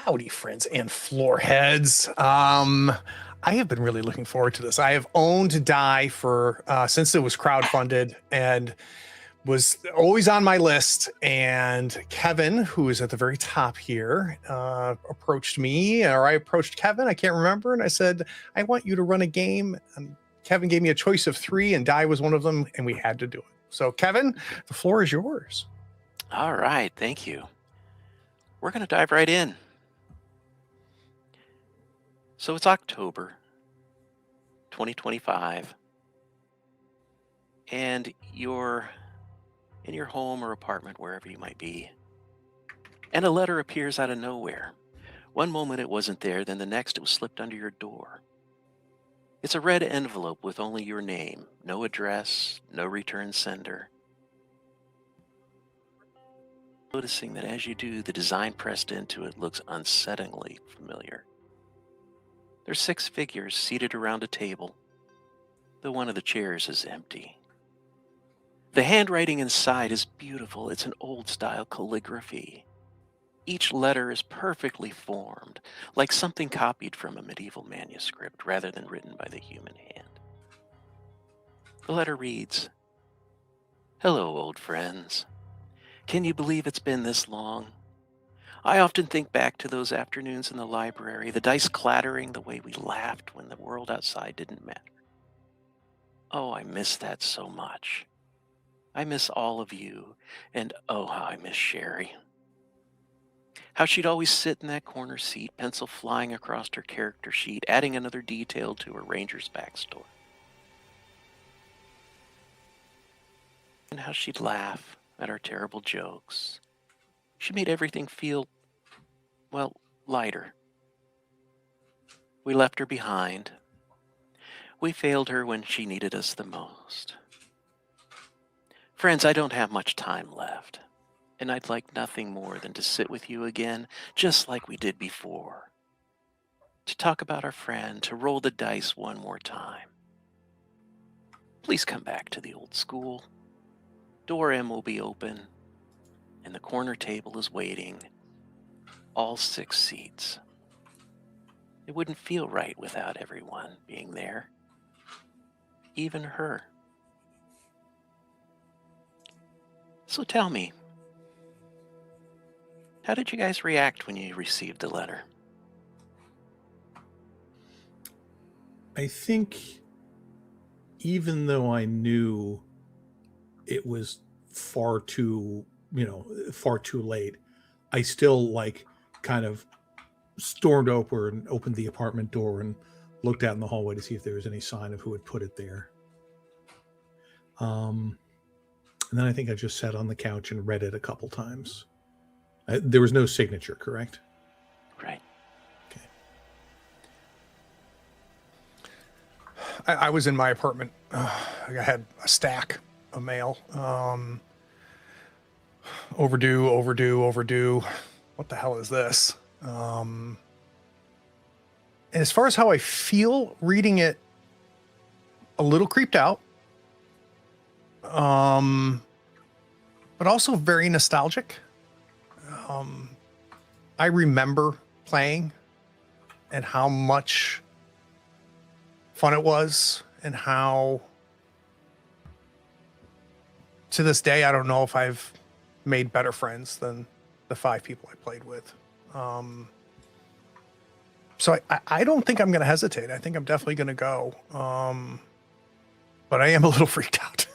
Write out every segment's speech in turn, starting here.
Howdy, friends and floorheads. I have been really looking forward to this. I have owned Die for since it was crowdfunded and was always on my list. And Kevin, who is at the very top here, approached me, or I approached Kevin. I can't remember, and I said, "I want you to run a game." And Kevin gave me a choice of 3, and Die was one of them, and we had to do it. So, Kevin, the floor is yours. All right, thank you. We're going to dive right in. So it's October 2025, and you're in your home or apartment, wherever you might be, and a letter appears out of nowhere. One moment it wasn't there, then the next it was slipped under your door. It's a red envelope with only your name, no address, no return sender. Noticing that as you do, the design pressed into it looks unsettlingly familiar. There's 6 figures seated around a table, though one of the chairs is empty. The handwriting inside is beautiful. It's an old-style calligraphy. Each letter is perfectly formed, like something copied from a medieval manuscript rather than written by the human hand. The letter reads, "Hello, old friends. Can you believe it's been this long? I often think back to those afternoons in the library, the dice clattering, the way we laughed when the world outside didn't matter. Oh, I miss that so much. I miss all of you, and oh, how I miss Sherry. How she'd always sit in that corner seat, pencil flying across her character sheet, adding another detail to her ranger's backstory. And how she'd laugh at our terrible jokes. She made everything feel, well, lighter. We left her behind. We failed her when she needed us the most. Friends, I don't have much time left, and I'd like nothing more than to sit with you again, just like we did before. To talk about our friend, to roll the dice one more time. Please come back to the old school. Door M will be open, and the corner table is waiting. All 6 seats. It wouldn't feel right without everyone being there. Even her. So tell me, how did you guys react when you received the letter?" I think even though I knew it was far too late, I still kind of stormed over and opened the apartment door and looked out in the hallway to see if there was any sign of who had put it there. And then I think I just sat on the couch and read it a couple times. There was no signature, correct? Right. Okay. I was in my apartment. I had a stack of mail. Overdue. What the hell is this? And as far as how I feel reading it, a little creeped out. But also very nostalgic. I remember playing and how much fun it was, and how to this day, I don't know if I've made better friends than the 5 people I played with. So I don't think I'm going to hesitate. I think I'm definitely going to go. But I am a little freaked out.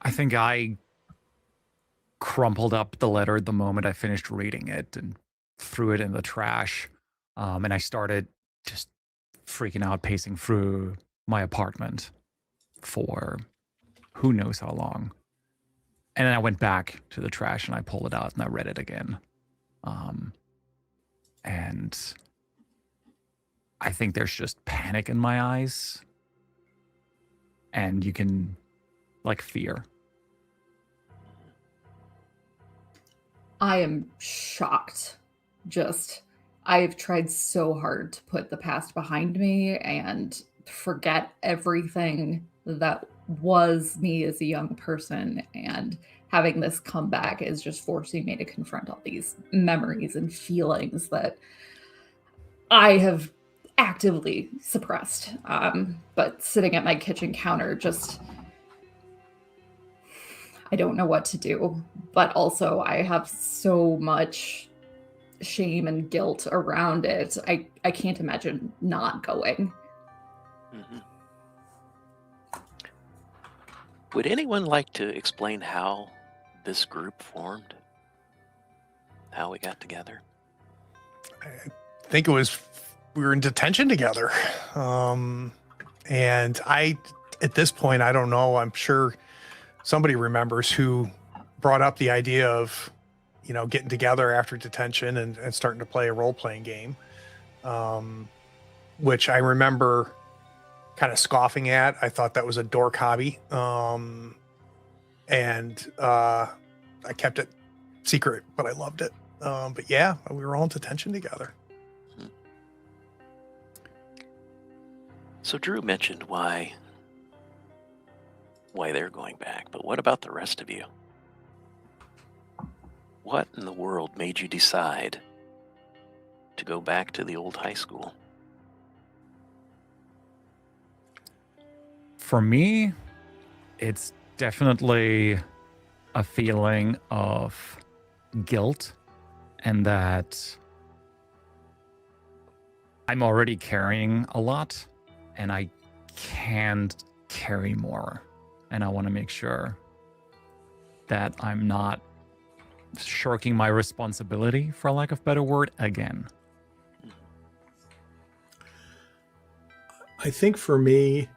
I think I crumpled up the letter the moment I finished reading it and threw it in the trash. And I started just freaking out, pacing through my apartment for who knows how long. And then I went back to the trash and I pulled it out and I read it again. And I think there's just panic in my eyes. And you can, fear. I am shocked. I've tried so hard to put the past behind me and forget everything that was me as a young person and having this come back is just forcing me to confront all these memories and feelings that I have actively suppressed. But sitting at my kitchen counter, just, I don't know what to do. But also, I have so much shame and guilt around it. I can't imagine not going. Mhm. Would anyone like to explain how this group formed? How we got together? I think it was we were in detention together. And at this point, I don't know. I'm sure somebody remembers who brought up the idea of, getting together after detention and starting to play a role-playing game, which I remember kind of scoffing at. I thought that was a dork hobby. And I kept it secret, but I loved it. But yeah, we were all in detention together. So Drew mentioned why they're going back, but what about the rest of you? What in the world made you decide to go back to the old high school? For me, it's definitely a feeling of guilt, and that I'm already carrying a lot and I can't carry more. And I want to make sure that I'm not shirking my responsibility, for lack of a better word, again. I think for me,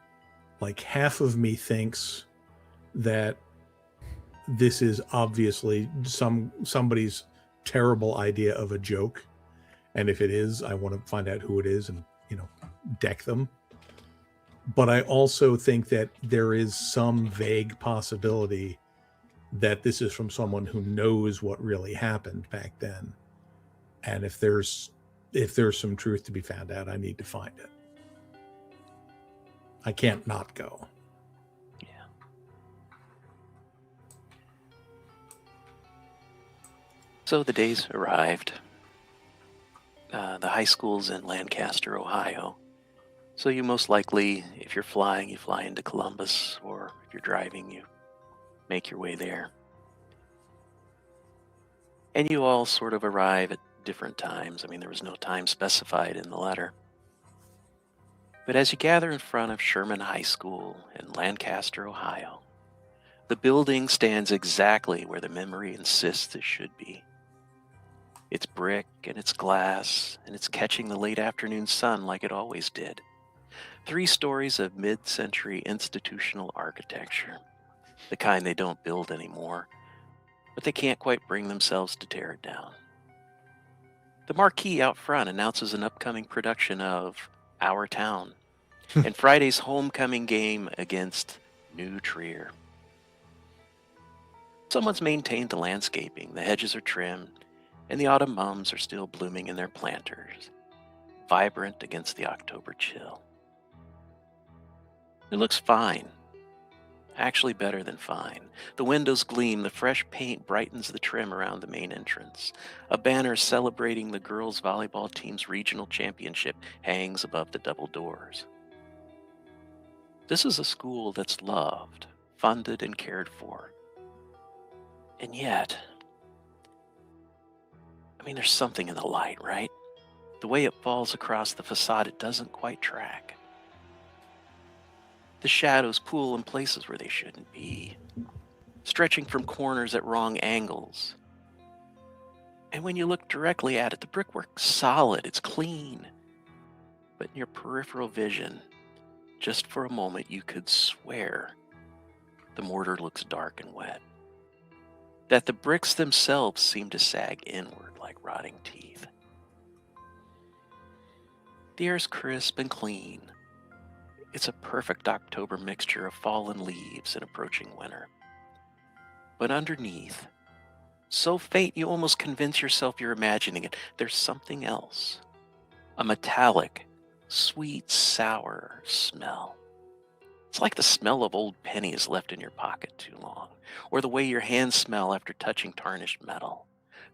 like half of me thinks that this is obviously somebody's terrible idea of a joke. And if it is, I want to find out who it is and, deck them. But I also think that there is some vague possibility that this is from someone who knows what really happened back then. And if there's some truth to be found out, I need to find it. I can't not go. Yeah. So the days arrived. The high school's in Lancaster, Ohio. So you most likely, if you're flying, you fly into Columbus, or if you're driving, you make your way there. And you all sort of arrive at different times. I mean, there was no time specified in the letter. But as you gather in front of Sherman High School in Lancaster, Ohio, the building stands exactly where the memory insists it should be. It's brick and it's glass, and it's catching the late afternoon sun like it always did. 3 stories of mid-century institutional architecture, the kind they don't build anymore, but they can't quite bring themselves to tear it down. The marquee out front announces an upcoming production of Our Town and Friday's homecoming game against New Trier. Someone's maintained the landscaping, the hedges are trimmed, and the autumn mums are still blooming in their planters, vibrant against the October chill. It looks fine. Actually better than fine. The windows gleam, the fresh paint brightens the trim around the main entrance. A banner celebrating the girls' volleyball team's regional championship hangs above the double doors. This is a school that's loved, funded, and cared for. And yet, there's something in the light, right? The way it falls across the facade, it doesn't quite track. The shadows pool in places where they shouldn't be, stretching from corners at wrong angles. And when you look directly at it, the brickwork's solid, it's clean. But in your peripheral vision, just for a moment, you could swear the mortar looks dark and wet. That the bricks themselves seem to sag inward like rotting teeth. The air's crisp and clean. It's a perfect October mixture of fallen leaves and approaching winter. But underneath, so faint you almost convince yourself you're imagining it, there's something else. A metallic, sweet, sour smell. It's like the smell of old pennies left in your pocket too long, or the way your hands smell after touching tarnished metal,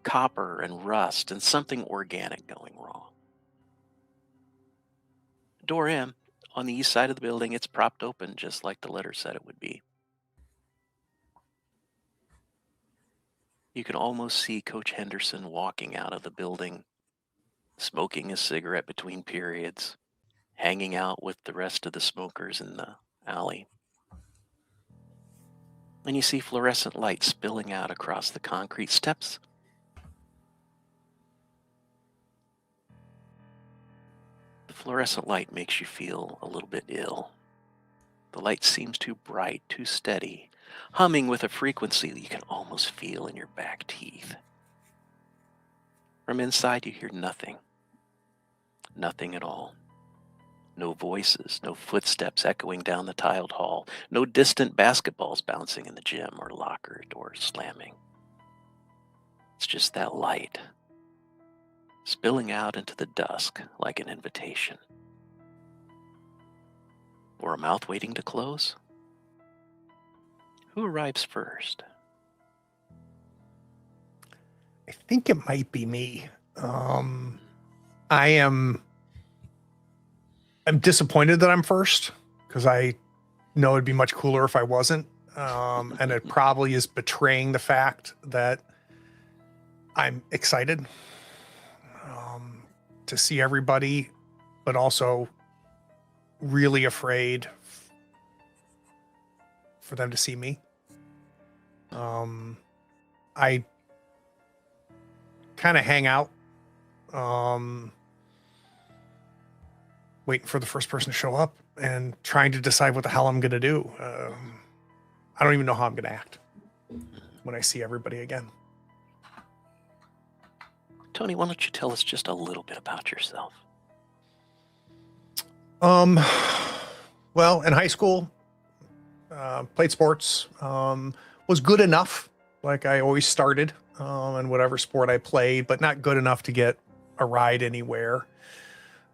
copper and rust, and something organic going wrong. Door M, on the east side of the building, it's propped open just like the letter said it would be. You can almost see Coach Henderson walking out of the building, smoking a cigarette between periods, hanging out with the rest of the smokers in the alley. And you see fluorescent light spilling out across the concrete steps. The fluorescent light makes you feel a little bit ill. The light seems too bright, too steady, humming with a frequency that you can almost feel in your back teeth. From inside, you hear nothing. Nothing at all. No voices, no footsteps echoing down the tiled hall, no distant basketballs bouncing in the gym or locker doors slamming. It's just that light, spilling out into the dusk like an invitation. Or a mouth waiting to close? Who arrives first? I think it might be me. I'm disappointed that I'm first because I know it'd be much cooler if I wasn't. And it probably is betraying the fact that I'm excited to see everybody, but also really afraid for them to see me. I kind of hang out, waiting for the first person to show up and trying to decide what the hell I'm going to do. I don't even know how I'm going to act when I see everybody again. Tony, why don't you tell us just a little bit about yourself? Well, in high school, played sports, was good enough. Like I always started, in whatever sport I played, but not good enough to get a ride anywhere.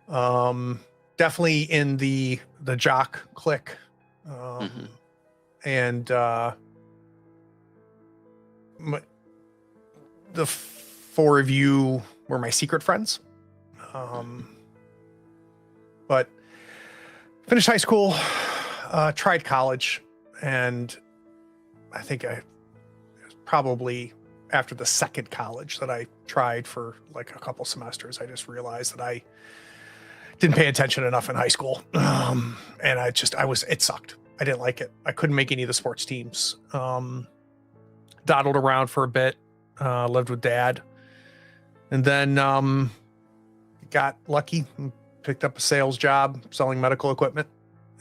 Definitely in the jock clique. And, the four of you were my secret friends. But finished high school, tried college, and I think I probably after the second college that I tried for like a couple semesters, I just realized that I didn't pay attention enough in high school. And it sucked. I didn't like it. I couldn't make any of the sports teams. Dawdled around for a bit, lived with dad, and then got lucky and picked up a sales job selling medical equipment.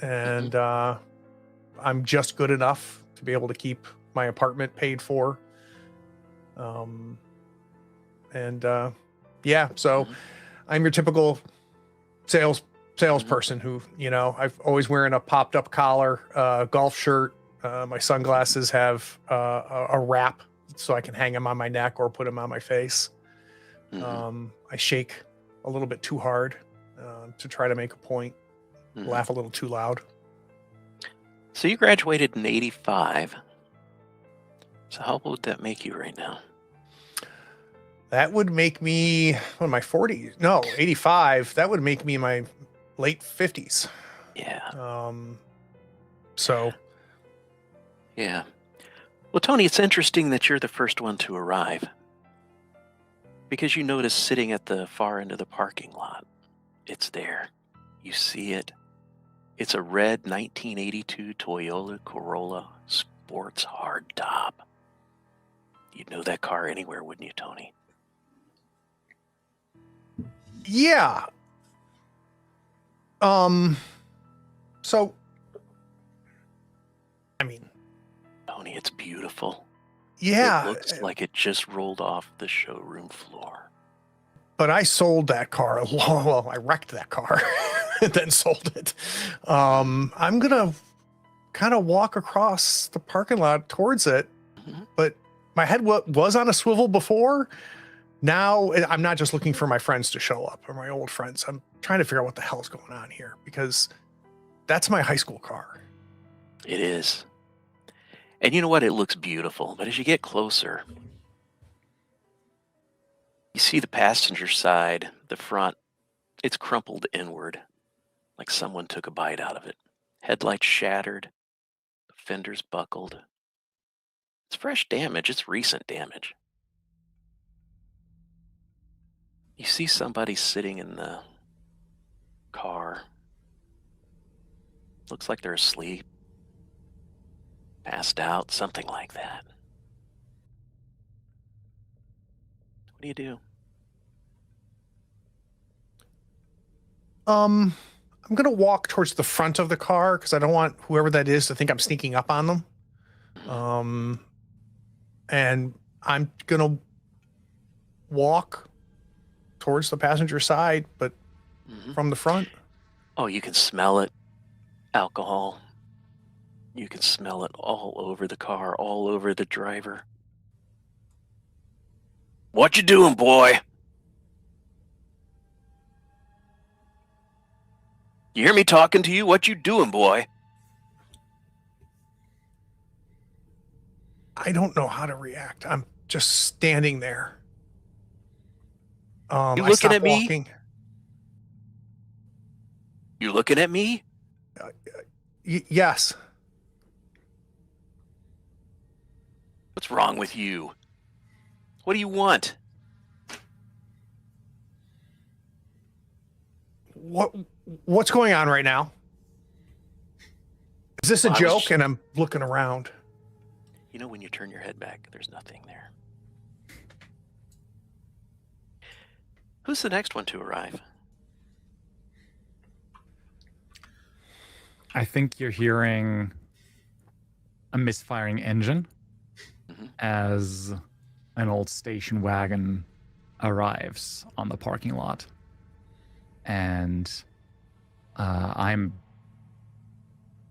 And I'm just good enough to be able to keep my apartment paid for. So I'm your typical salesperson who, I've always wearing a popped up collar, golf shirt. My sunglasses have a wrap so I can hang them on my neck or put them on my face. I shake a little bit too hard to try to make a point, laugh a little too loud. So you graduated in 85. So how old would that make you right now? That would make me, what am I, 40? No, 85. That would make me in my late 50s. Yeah. Yeah. Well, Tony, it's interesting that you're the first one to arrive. Because you notice sitting at the far end of the parking lot, it's there. You see it. It's a red 1982 Toyota Corolla sports hardtop. You'd know that car anywhere, wouldn't you, Tony? Yeah. So, I mean, Tony, it's beautiful. Yeah. It looks like it just rolled off the showroom floor. But I sold that car. Well, I wrecked that car and then sold it. I'm going to kind of walk across the parking lot towards it. But my head was on a swivel before. Now I'm not just looking for my friends to show up or my old friends. I'm trying to figure out what the hell's going on here because that's my high school car. It is. And you know what? It looks beautiful, but as you get closer, you see the passenger side, the front, it's crumpled inward, like someone took a bite out of it. Headlights shattered, fenders buckled. It's fresh damage, it's recent damage. You see somebody sitting in the car. Looks like they're asleep, passed out, something like that. What do you do? I'm gonna walk towards the front of the car because I don't want whoever that is to think I'm sneaking up on them. And I'm gonna walk towards the passenger side, but from the front. Oh, you can smell it. Alcohol. You can smell it all over the car, all over the driver. What you doing, boy? You hear me talking to you? What you doing, boy? I don't know how to react. I'm just standing there. You I looking stop at me? walking. You looking at me? Yes. What's wrong with you? What do you want? What's going on right now? Is this a Well, joke? And I'm looking around. You know, when you turn your head back, there's nothing there. Who's the next one to arrive? I think you're hearing a misfiring engine as an old station wagon arrives on the parking lot. And I'm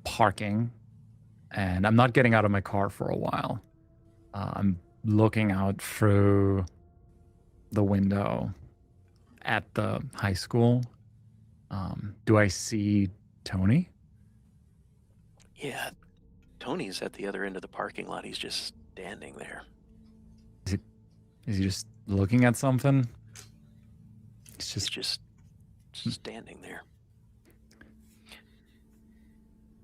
parking, and I'm not getting out of my car for a while. I'm looking out through the window at the high school. Do I see Tony? Yeah, Tony's at the other end of the parking lot. He's just standing there. Is he just looking at something? It's He's just just standing there.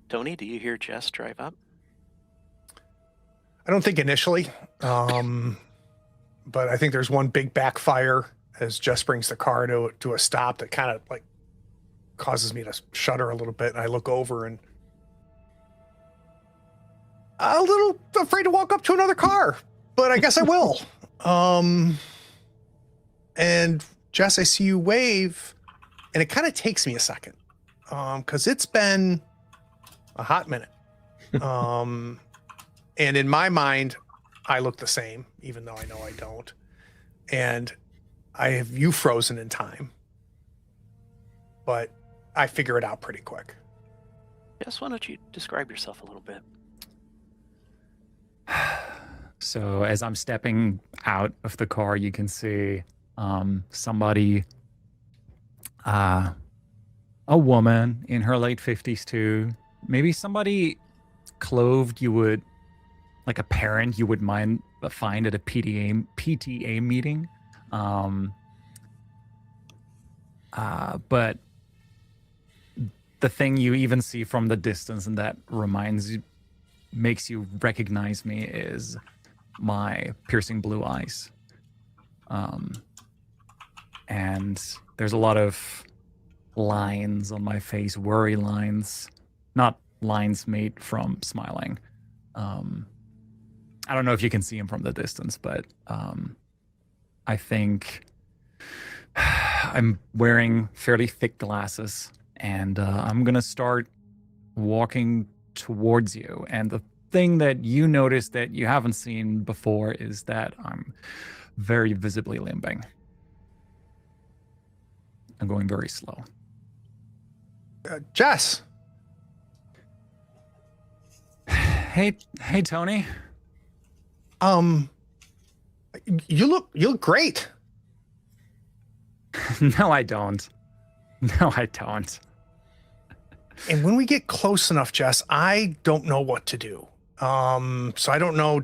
Tony, do you hear Jess drive up? I don't think initially, but I think there's one big backfire as Jess brings the car to a stop that kind of like causes me to shudder a little bit. And I look over and a little afraid to walk up to another car, but I guess I will. And Jess, I see you wave, and it kind of takes me a second, because it's been a hot minute. And in my mind, I look the same, even though I know I don't. And I have you frozen in time, but I figure it out pretty quick. Jess, why don't you describe yourself a little bit? So as I'm stepping out of the car, you can see somebody, a woman in her late 50s too, maybe somebody clothed you would, like a parent you would find at a PTA meeting. But the thing you even see from the distance and that makes you recognize me is my piercing blue eyes. And there's a lot of lines on my face, worry lines, not lines made from smiling. I don't know if you can see them from the distance, but I think I'm wearing fairly thick glasses, and I'm gonna start walking towards you. And the thing that you notice that you haven't seen before is that I'm very visibly limping. I'm going very slow. Jess. Hey, Tony. You look great. No, I don't. No, I don't. And when we get close enough, Jess, I don't know what to do. So I don't know.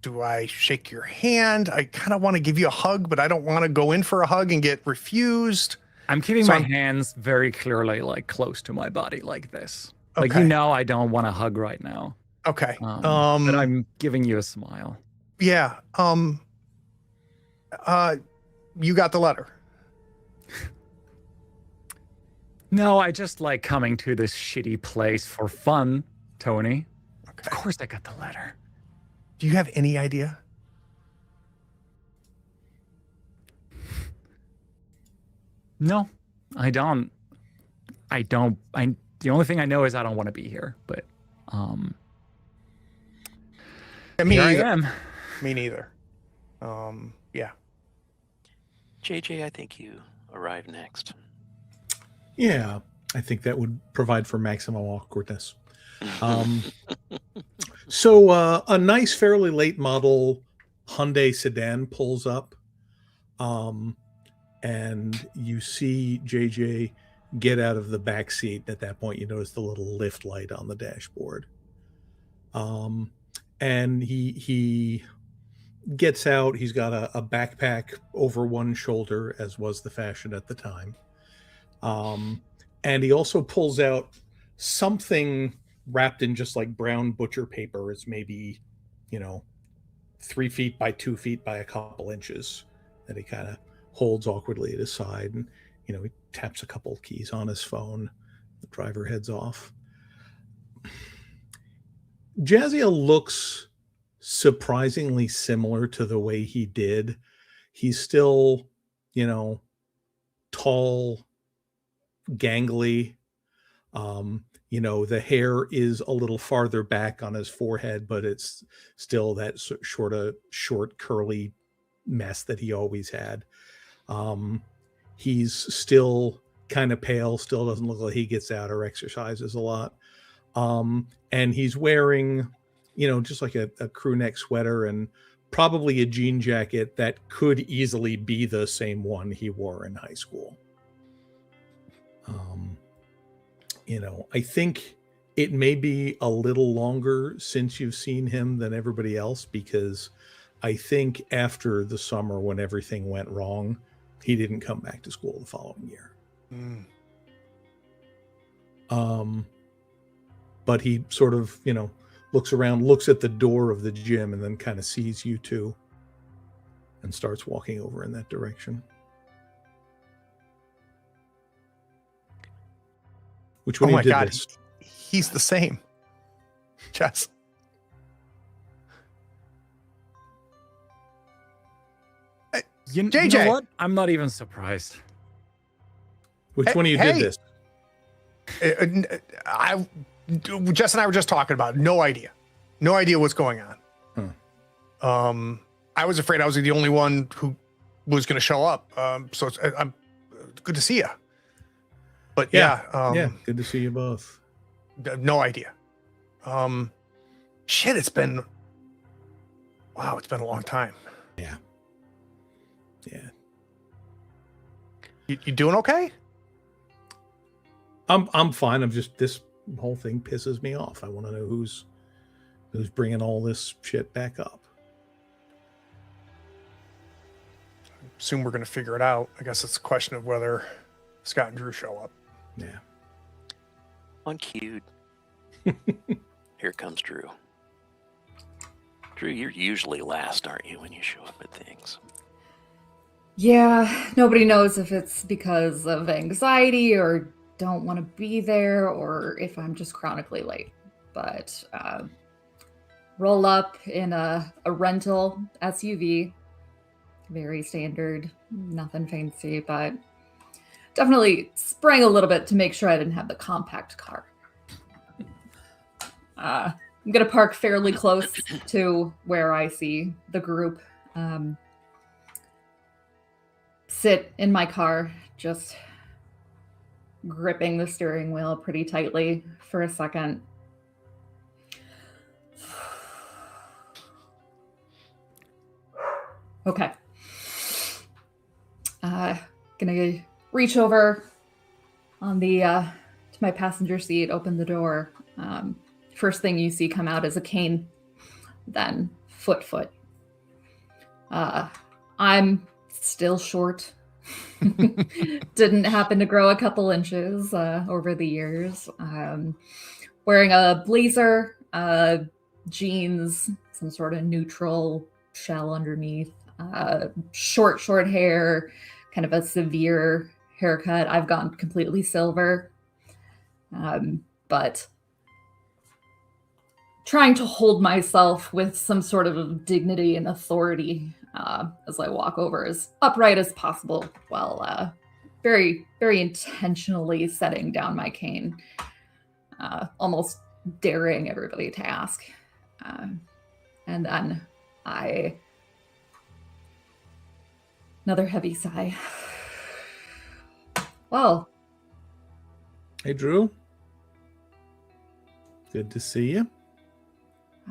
Do I shake your hand? I kind of want to give you a hug, but I don't want to go in for a hug and get refused. I'm keeping So my hands very clearly like close to my body like this. Like, Okay. you know, I don't want a hug right now. Okay. But I'm giving you a smile. Yeah. You got the letter. No, I just like coming to this shitty place for fun, Tony. Okay. Of course I got the letter. Do you have any idea? No, I don't. The only thing I know is I don't want to be here, but Me here neither. I am. Me neither. Yeah. JJ, I think you arrive next. Yeah, I think that would provide for maximum awkwardness. So a nice, fairly late model Hyundai sedan pulls up, and you see JJ get out of the back seat. At that point, you notice the little lift light on the dashboard. And he gets out. He's got a backpack over one shoulder, as was the fashion at the time. And he also pulls out something wrapped in just like brown butcher paper. It's maybe, 3 feet by 2 feet by a couple inches, that he kind of holds awkwardly at his side. And, he taps a couple keys on his phone. The driver heads off. Jaziel looks surprisingly similar to the way he did. He's still, tall, gangly. The hair is a little farther back on his forehead, but it's still that short, curly mess that he always had. He's still kind of pale, still doesn't look like he gets out or exercises a lot. And he's wearing, just like a crew neck sweater and probably a jean jacket that could easily be the same one he wore in high school. I think it may be a little longer since you've seen him than everybody else, because I think after the summer when everything went wrong, he didn't come back to school the following year. But he sort of, looks around, looks at the door of the gym, and then kind of sees you two and starts walking over in that direction. Which one Oh my did God, this? he's the same. Jess. You JJ. know what? I'm not even surprised. Which one of you did this? Jess and I were just talking about it. No idea what's going on. I was afraid I was the only one who was going to show up. So I'm good to see you. But yeah, good to see you both. No idea. Shit, it's been a long time. Yeah. You doing okay? I'm fine. I'm just, this whole thing pisses me off. I want to know who's bringing all this shit back up. Soon we're going to figure it out. I guess it's a question of whether Scott and Drew show up. Yeah. On cue. Here comes Drew. Drew, you're usually last, aren't you, when you show up at things? Yeah, nobody knows if it's because of anxiety or don't want to be there, or if I'm just chronically late. But roll up in a rental SUV, very standard, nothing fancy, but definitely sprang a little bit to make sure I didn't have the compact car. I'm going to park fairly close to where I see the group. Sit in my car, just gripping the steering wheel pretty tightly for a second. Okay. Gonna reach over on the to my passenger seat, open the door. First thing you see come out is a cane, then foot. I'm still short. Didn't happen to grow a couple inches over the years. Wearing a blazer, jeans, some sort of neutral shell underneath, short hair, kind of a severe haircut. I've gone completely silver, but trying to hold myself with some sort of dignity and authority as I walk over as upright as possible while very, very intentionally setting down my cane, almost daring everybody to ask. And then another heavy sigh. Well. Hey, Drew. Good to see you.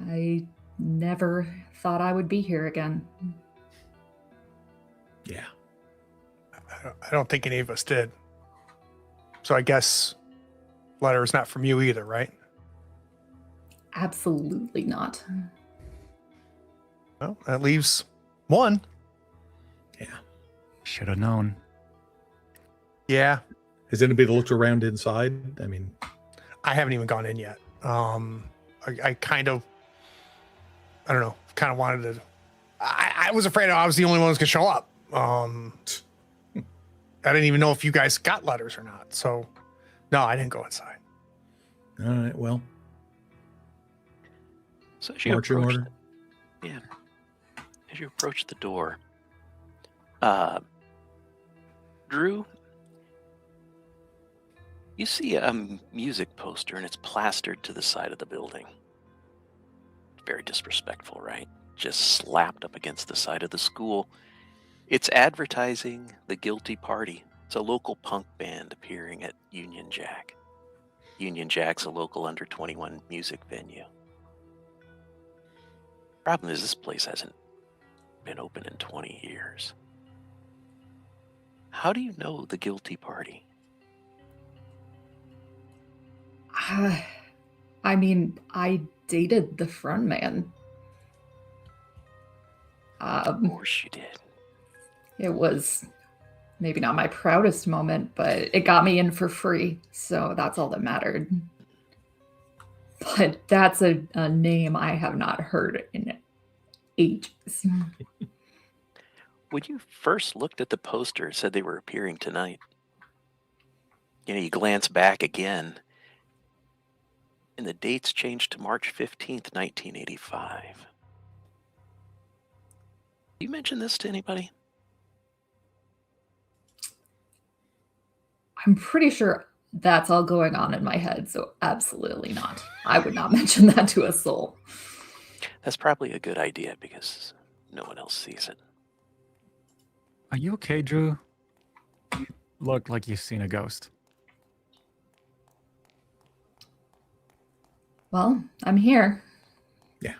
I never thought I would be here again. Yeah. I don't think any of us did. So I guess letter is not from you either, right? Absolutely not. Well, that leaves one. Yeah. Should have known. Yeah. Has anybody looked around inside? I mean, I haven't even gone in yet. I kind of, I don't know, kind of wanted to. I was afraid I was the only one who's gonna show up. I didn't even know if you guys got letters or not. So, no, I didn't go inside. all right. Well, So as you marching approach, order. yeah, as you approach the door, Drew, you see a music poster and it's plastered to the side of the building. Very disrespectful, right? Just slapped up against the side of the school. It's advertising the Guilty Party. It's a local punk band appearing at Union Jack. Union Jack's a local under 21 music venue. Problem is, this place hasn't been open in 20 years. How do you know the Guilty Party? I mean, I dated the front man. Of course you did. It was maybe not my proudest moment, but it got me in for free, so that's all that mattered. But that's a name I have not heard in ages. When you first looked at the poster, it said they were appearing tonight. You glance back again, and the dates changed to March 15th, 1985. You mentioned this to anybody? I'm pretty sure that's all going on in my head, so absolutely not. I would not mention that to a soul. That's probably a good idea because no one else sees it. Are you okay, Drew? You look like you've seen a ghost. Well, I'm here. Yeah.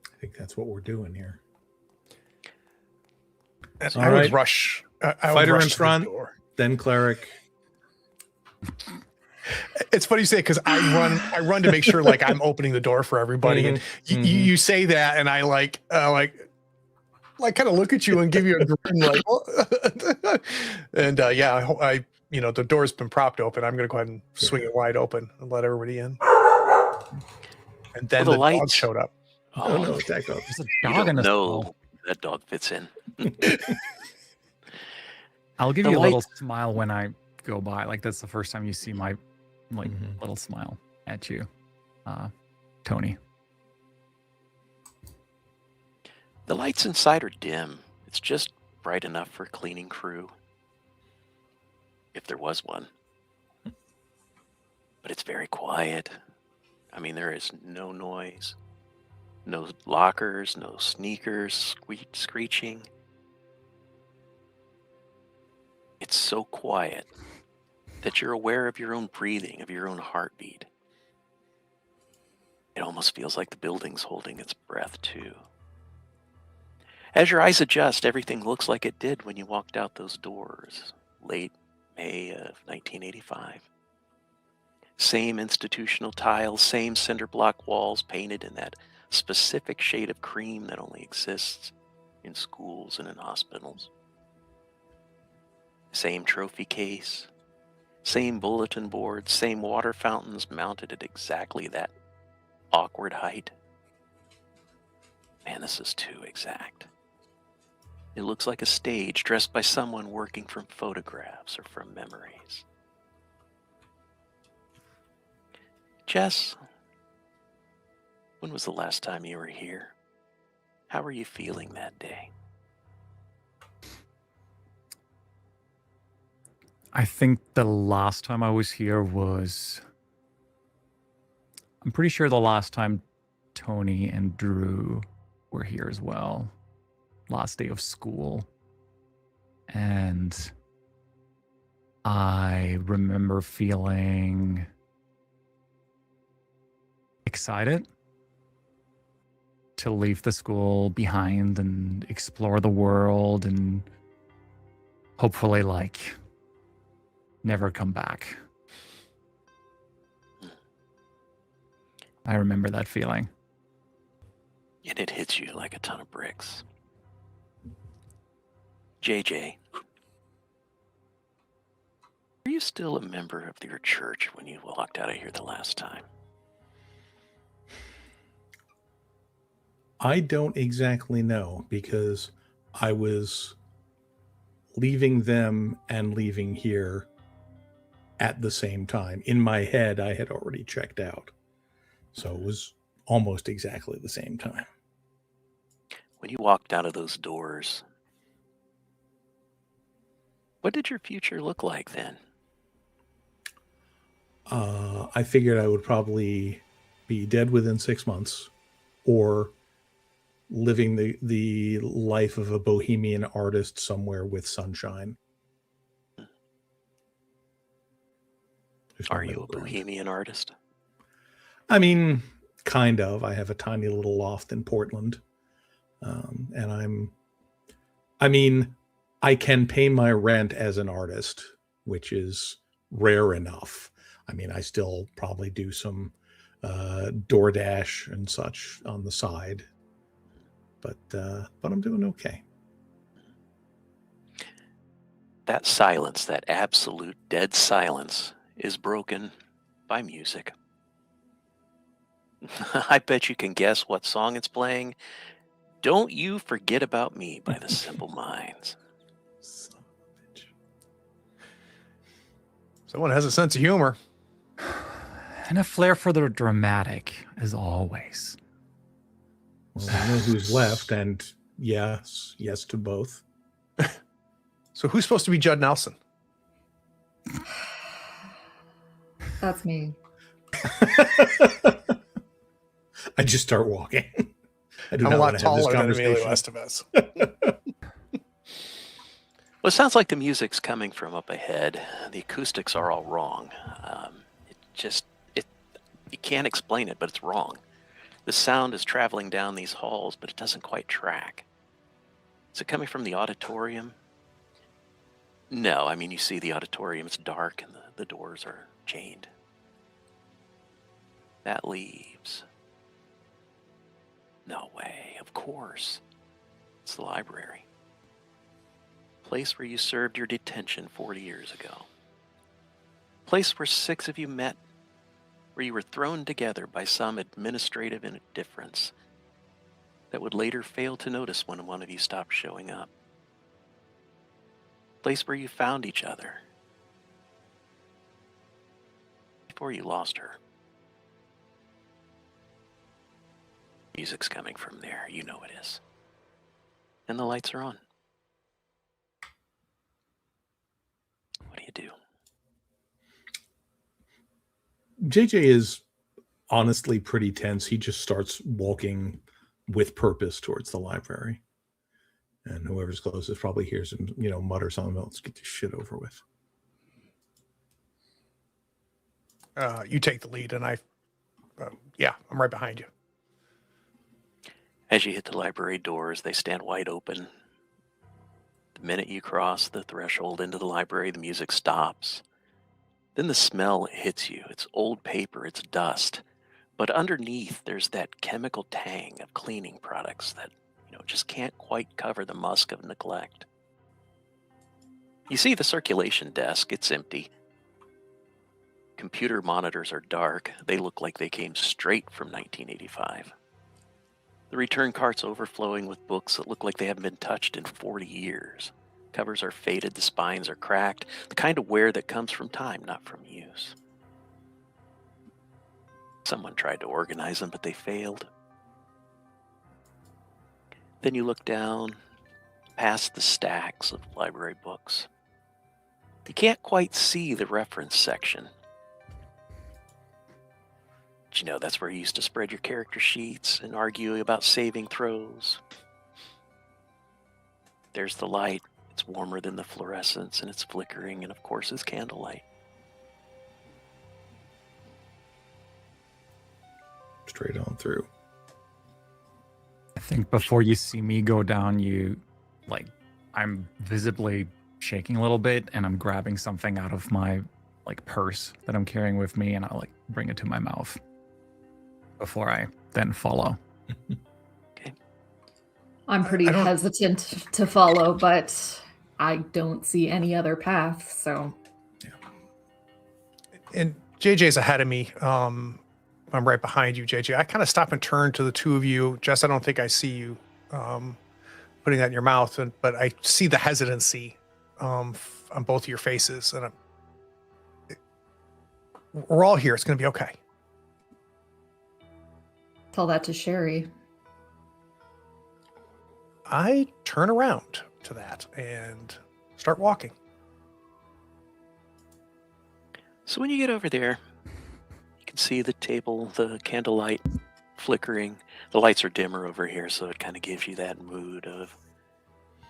I think that's what we're doing here. And All I would right. rush. I would Fighter rush in to the front. door. Then cleric. It's funny you say because I run to make sure like I'm opening the door for everybody, and you say that, and I like kind of look at you and give you a grin, like, well, and yeah, I the door's been propped open. I'm gonna go ahead and swing it wide open and let everybody in. And then Well, the the dog lights- showed up. Oh no, attack dog. There's a You dog in don't this know stall. that dog fits in. I'll give The you a little lights- smile when I go by. Like that's the first time you see my Mhm. little smile at you, Tony. The lights inside are dim. It's just bright enough for a cleaning crew, if there was one. But it's very quiet. I mean, there is no noise, no lockers, no sneakers screeching. It's so quiet that you're aware of your own breathing, of your own heartbeat. It almost feels like the building's holding its breath, too. As your eyes adjust, everything looks like it did when you walked out those doors late May of 1985. Same institutional tiles, same cinder block walls painted in that specific shade of cream that only exists in schools and in hospitals. Same trophy case, same bulletin board, same water fountains mounted at exactly that awkward height. Man, this is too exact. It looks like a stage dressed by someone working from photographs or from memories. Jess, when was the last time you were here? How were you feeling that day? I think the last time I was here was... I'm pretty sure the last time Tony and Drew were here as well. Last day of school. And I remember feeling excited to leave the school behind and explore the world and hopefully never come back. I remember that feeling. And it hits you like a ton of bricks. JJ, are you still a member of your church when you walked out of here the last time? I don't exactly know, because I was leaving them and leaving here at the same time. In my head, I had already checked out. So it was almost exactly the same time. When you walked out of those doors, what did your future look like then? I figured I would probably be dead within 6 months, or living the life of a bohemian artist somewhere with sunshine. Are you a bohemian artist? I mean, kind of. I have a tiny little loft in Portland. And I can pay my rent as an artist, which is rare enough. I mean, I still probably do some DoorDash and such on the side, but I'm doing okay. That silence, that absolute dead silence, is broken by music. I bet you can guess what song it's playing. Don't You Forget About Me by the Simple Minds. Son of a bitch. Someone has a sense of humor. And a flair for the dramatic, as always. Well, I know who's left, and yes to both. So who's supposed to be Judd Nelson? That's me. I just start walking. I do I'm a not lot want to have this taller than Amelia conversation. Well, Estevez. it sounds like the music's coming from up ahead. The acoustics are all wrong. You can't explain it, but it's wrong. The sound is traveling down these halls, but it doesn't quite track. Is it coming from the auditorium? No, I mean, you see the auditorium, it's dark and the doors are chained. That leaves. No way, of course. It's the library. Place where you served your detention 40 years ago. Place where 6 of you met, where you were thrown together by some administrative indifference that would later fail to notice when one of you stopped showing up. Place where you found each other before you lost her. Music's coming from there, you know it is. And the lights are on. What do you do? JJ is honestly pretty tense. He just starts walking with purpose towards the library. And whoever's closest probably hears him, mutter something about, let's get this shit over with. You take the lead, and I'm right behind you. As you hit the library doors, they stand wide open. The minute you cross the threshold into the library, the music stops. Then the smell hits you. It's old paper, it's dust. But underneath, there's that chemical tang of cleaning products that, just can't quite cover the musk of neglect. You see the circulation desk, it's empty. Computer monitors are dark. They look like they came straight from 1985. The return cart's overflowing with books that look like they haven't been touched in 40 years. Covers are faded, the spines are cracked, the kind of wear that comes from time, not from use. Someone tried to organize them, but they failed. Then you look down, past the stacks of library books. You can't quite see the reference section. But that's where you used to spread your character sheets and argue about saving throws. There's the light. It's warmer than the fluorescence, and it's flickering, and of course it's candlelight. Straight on through. I think before you see me go down, I'm visibly shaking a little bit, and I'm grabbing something out of my purse that I'm carrying with me, and I'll bring it to my mouth before I then follow. Okay. I'm pretty hesitant to follow, but I don't see any other path, so. Yeah. And JJ's ahead of me. I'm right behind you, JJ. I kind of stop and turn to the two of you. Jess, I don't think I see you putting that in your mouth, but I see the hesitancy on both of your faces, and we're all here. It's going to be okay. Tell that to Sherry. I turn around to that and start walking. So when you get over there, you can see the table, the candlelight flickering. The lights are dimmer over here, so it kind of gives you that mood of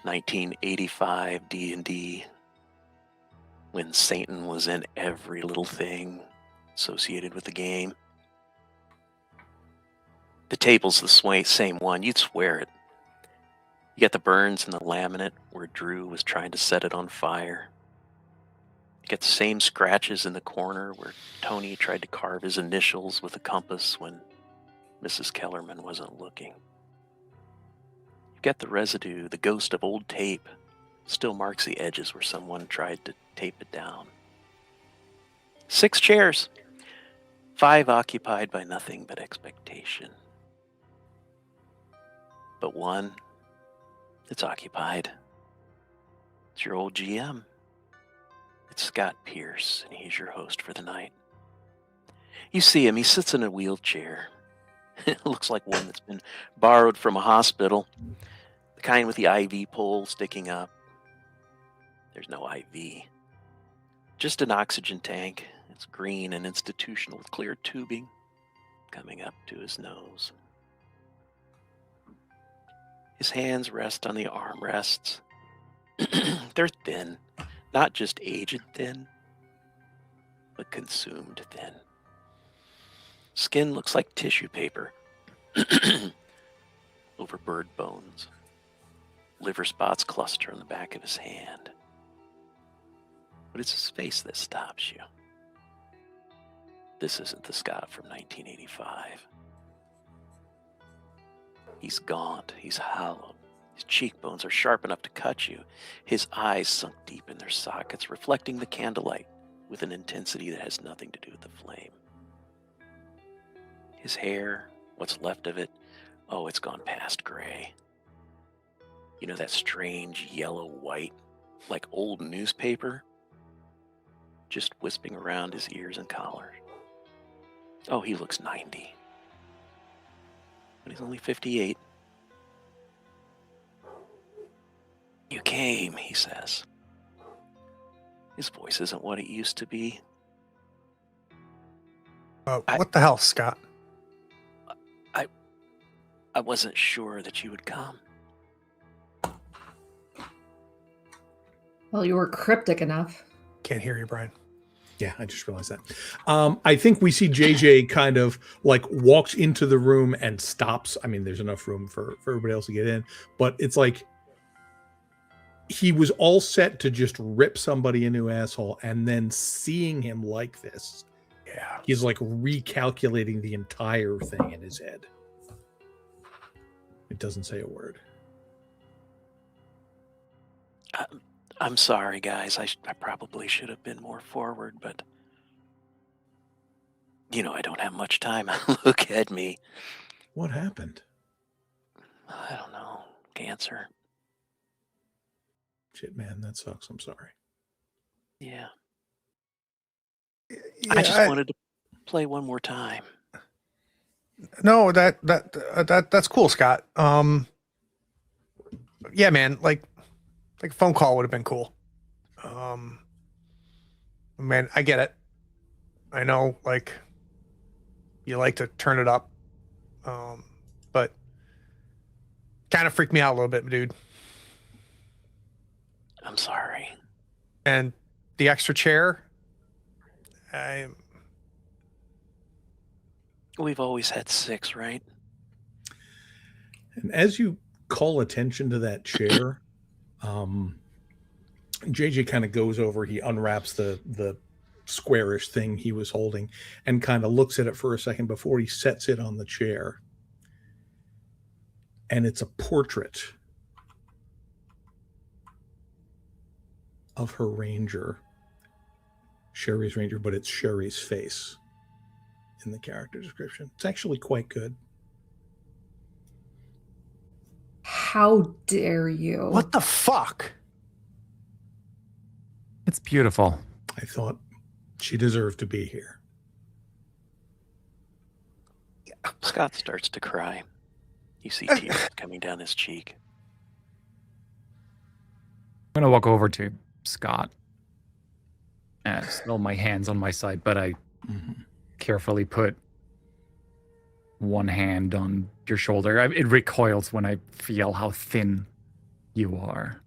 1985 D&D, when Satan was in every little thing associated with the game. The table's the same one, you'd swear it. You got the burns in the laminate where Drew was trying to set it on fire. You got the same scratches in the corner where Tony tried to carve his initials with a compass when Mrs. Kellerman wasn't looking. You got the residue, the ghost of old tape, still marks the edges where someone tried to tape it down. 6 chairs, 5 occupied by nothing but expectation. But one, it's occupied. It's your old GM. It's Scott Pierce, and he's your host for the night. You see him, he sits in a wheelchair. It looks like one that's been borrowed from a hospital, the kind with the IV pole sticking up. There's no IV, just an oxygen tank. It's green and institutional with clear tubing coming up to his nose. His hands rest on the armrests. They're thin, not just aged thin, but consumed thin. Skin looks like tissue paper over bird bones. Liver spots cluster on the back of his hand. But it's his face that stops you. This isn't the Scott from 1985. He's gaunt, he's hollow. His cheekbones are sharp enough to cut you. His eyes sunk deep in their sockets, reflecting the candlelight with an intensity that has nothing to do with the flame. His hair, what's left of it, it's gone past gray. You know that strange yellow-white, like old newspaper? Just wisping around his ears and collar. Oh, he looks 90. But he's only 58. You came, he says. His voice isn't what it used to be. What the hell, Scott? I wasn't sure that you would come. Well, you were cryptic enough. Can't hear you, Brian. Yeah, I just realized that. I think we see JJ kind of walks into the room and stops. I mean, there's enough room for everybody else to get in, but it's like he was all set to just rip somebody a new asshole, and then seeing him like this, Yeah. he's like recalculating the entire thing in his head. It doesn't say a word. I'm sorry, guys. I probably should have been more forward, but I don't have much time. Look at me. What happened? I don't know. Cancer. Shit, man, that sucks. I'm sorry. Yeah. Yeah, I just wanted to play one more time. No, that's cool, Scott. Yeah, man, like a phone call would have been cool. Man, I get it. I know, like, you like to turn it up, but kind of freaked me out a little bit, dude. I'm sorry. And the extra chair, We've always had 6, right? And as you call attention to that chair, JJ kind of goes over, he unwraps the squarish thing he was holding and kind of looks at it for a second before he sets it on the chair. And it's a portrait of her ranger, Sherry's ranger, but it's Sherry's face in the character description. It's actually quite good. How dare you? what the fuck? It's beautiful. I thought she deserved to be here. Scott starts to cry. You see tears coming down his cheek. I'm gonna walk over to Scott and still my hands on my side, but I carefully put one hand on your shoulder. It recoils when I feel how thin you are.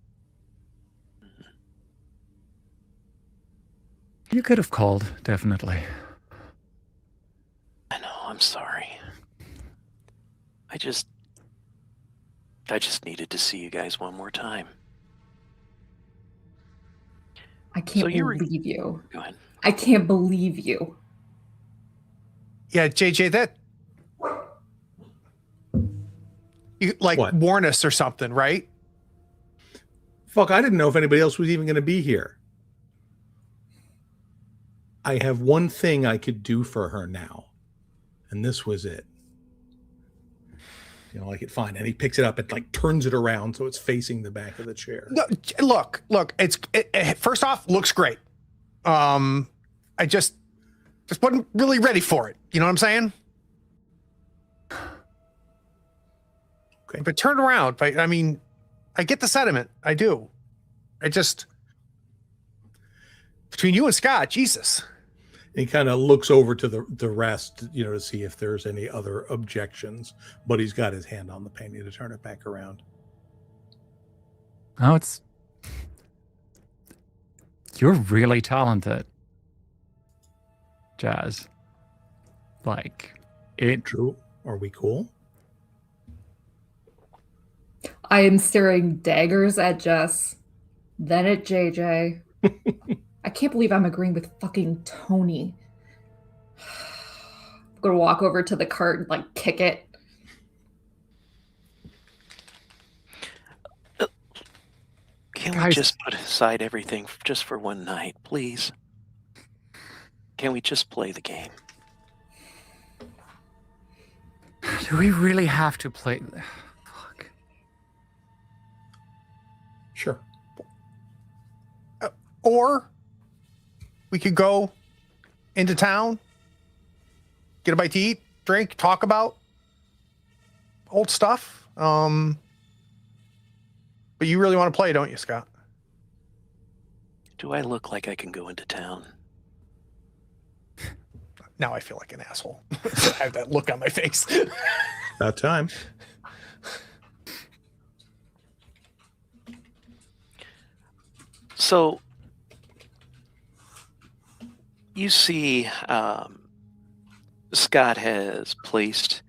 You could have called, definitely. I know, I'm sorry. I just needed to see you guys one more time. I can't So you were- believe you. Go ahead. I can't believe you. Yeah, JJ, that you like What? warn us or something, right? Fuck, I didn't know if anybody else was even going to be here. I have one thing I could do for her now, and this was it. Like, fine. And he picks it up and like turns it around so it's facing the back of the chair. No, look, it first off, looks great. I just wasn't really ready for it. You know what I'm saying? Okay. But turn around. But I mean, I get the sentiment. I do. I just, between you and Scott, Jesus. He kind of looks over to the rest, to see if there's any other objections. But he's got his hand on the painting to turn it back around. Oh, you're really talented, Jazz. Like, it. True. Are we cool? I am staring daggers at Jess, then at JJ. I can't believe I'm agreeing with fucking Tony. I'm gonna walk over to the cart and like kick it. Can we Guys- just put aside everything just for one night, please? Can we just play the game? Do we really have to play? Fuck. Sure. Or we could go into town, get a bite to eat, drink, talk about old stuff. But you really want to play, don't you, Scott? Do I look like I can go into town? Now I feel like an asshole. I have that look on my face. About time. So, you see, Scott has placed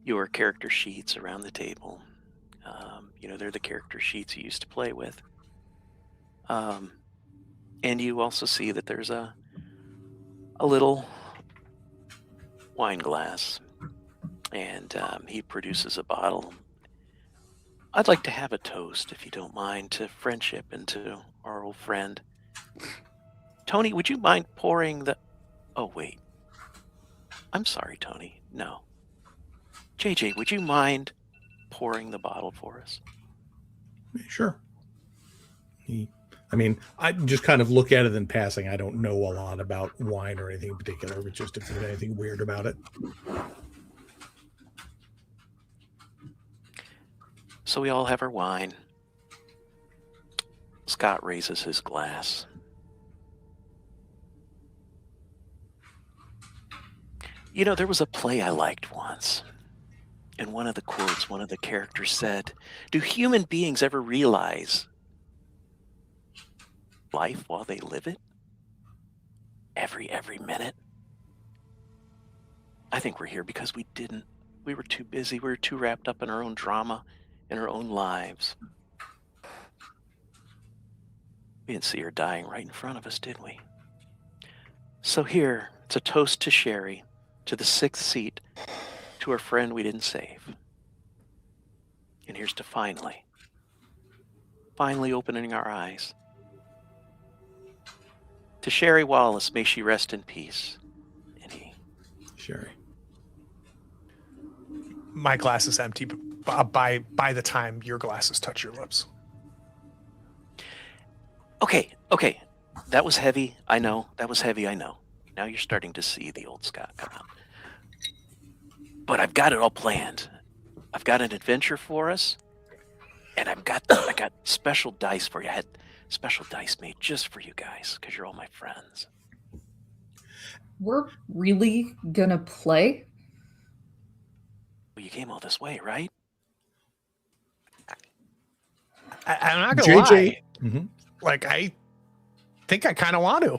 your character sheets around the table. They're the character sheets he used to play with. And you also see that there's a little wine glass, and he produces a bottle. I'd like to have a toast, if you don't mind, to friendship and to our old friend. Tony, would you mind pouring the... Oh, wait. I'm sorry, Tony. No. JJ, would you mind pouring the bottle for us? Sure. I just kind of look at it in passing. I don't know a lot about wine or anything in particular, but just if there's anything weird about it. So we all have our wine. Scott raises his glass. You know, there was a play I liked once. In one of the quotes, one of the characters said, "Do human beings ever realize life while they live it? Every minute?" I think we're here because we didn't. We were too busy. We were too wrapped up in our own drama, in our own lives. We didn't see her dying right in front of us, did we? So here, it's a toast to Sherry, to the 6th seat, to our friend we didn't save. And here's to finally opening our eyes. To Sherry Wallace, may she rest in peace. And he... Sherry. My glass is empty by the time your glasses touch your lips. Okay. That was heavy, I know. Now you're starting to see the old Scott come out. But I've got it all planned. I've got an adventure for us, and I got special dice for you. I had special dice made just for you guys, because you're all my friends. We're really gonna play? Well, you came all this way, right? I'm not gonna lie. Mm-hmm. Like, I think I kind of want to.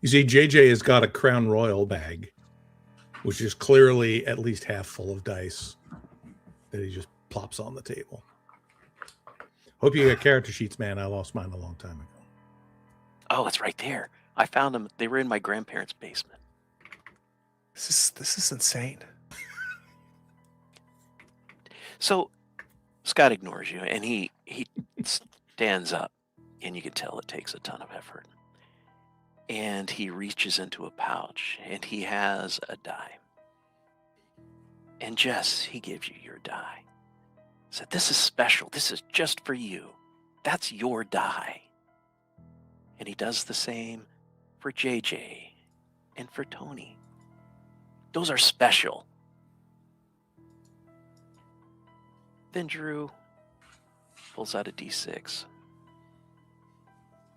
You see, JJ has got a Crown Royal bag, which is clearly at least half full of dice that he just plops on the table. Hope you got character sheets, man. I lost mine a long time ago. Oh, it's right there. I found them. They were in my grandparents' basement. This is insane. So Scott ignores you, and he stands up, and you can tell it takes a ton of effort. And he reaches into a pouch, and he has a die. And Jess, he gives you your die. Said, "This is special. This is just for you. That's your die." And he does the same for JJ and for Tony. Those are special. Then Drew pulls out a D6.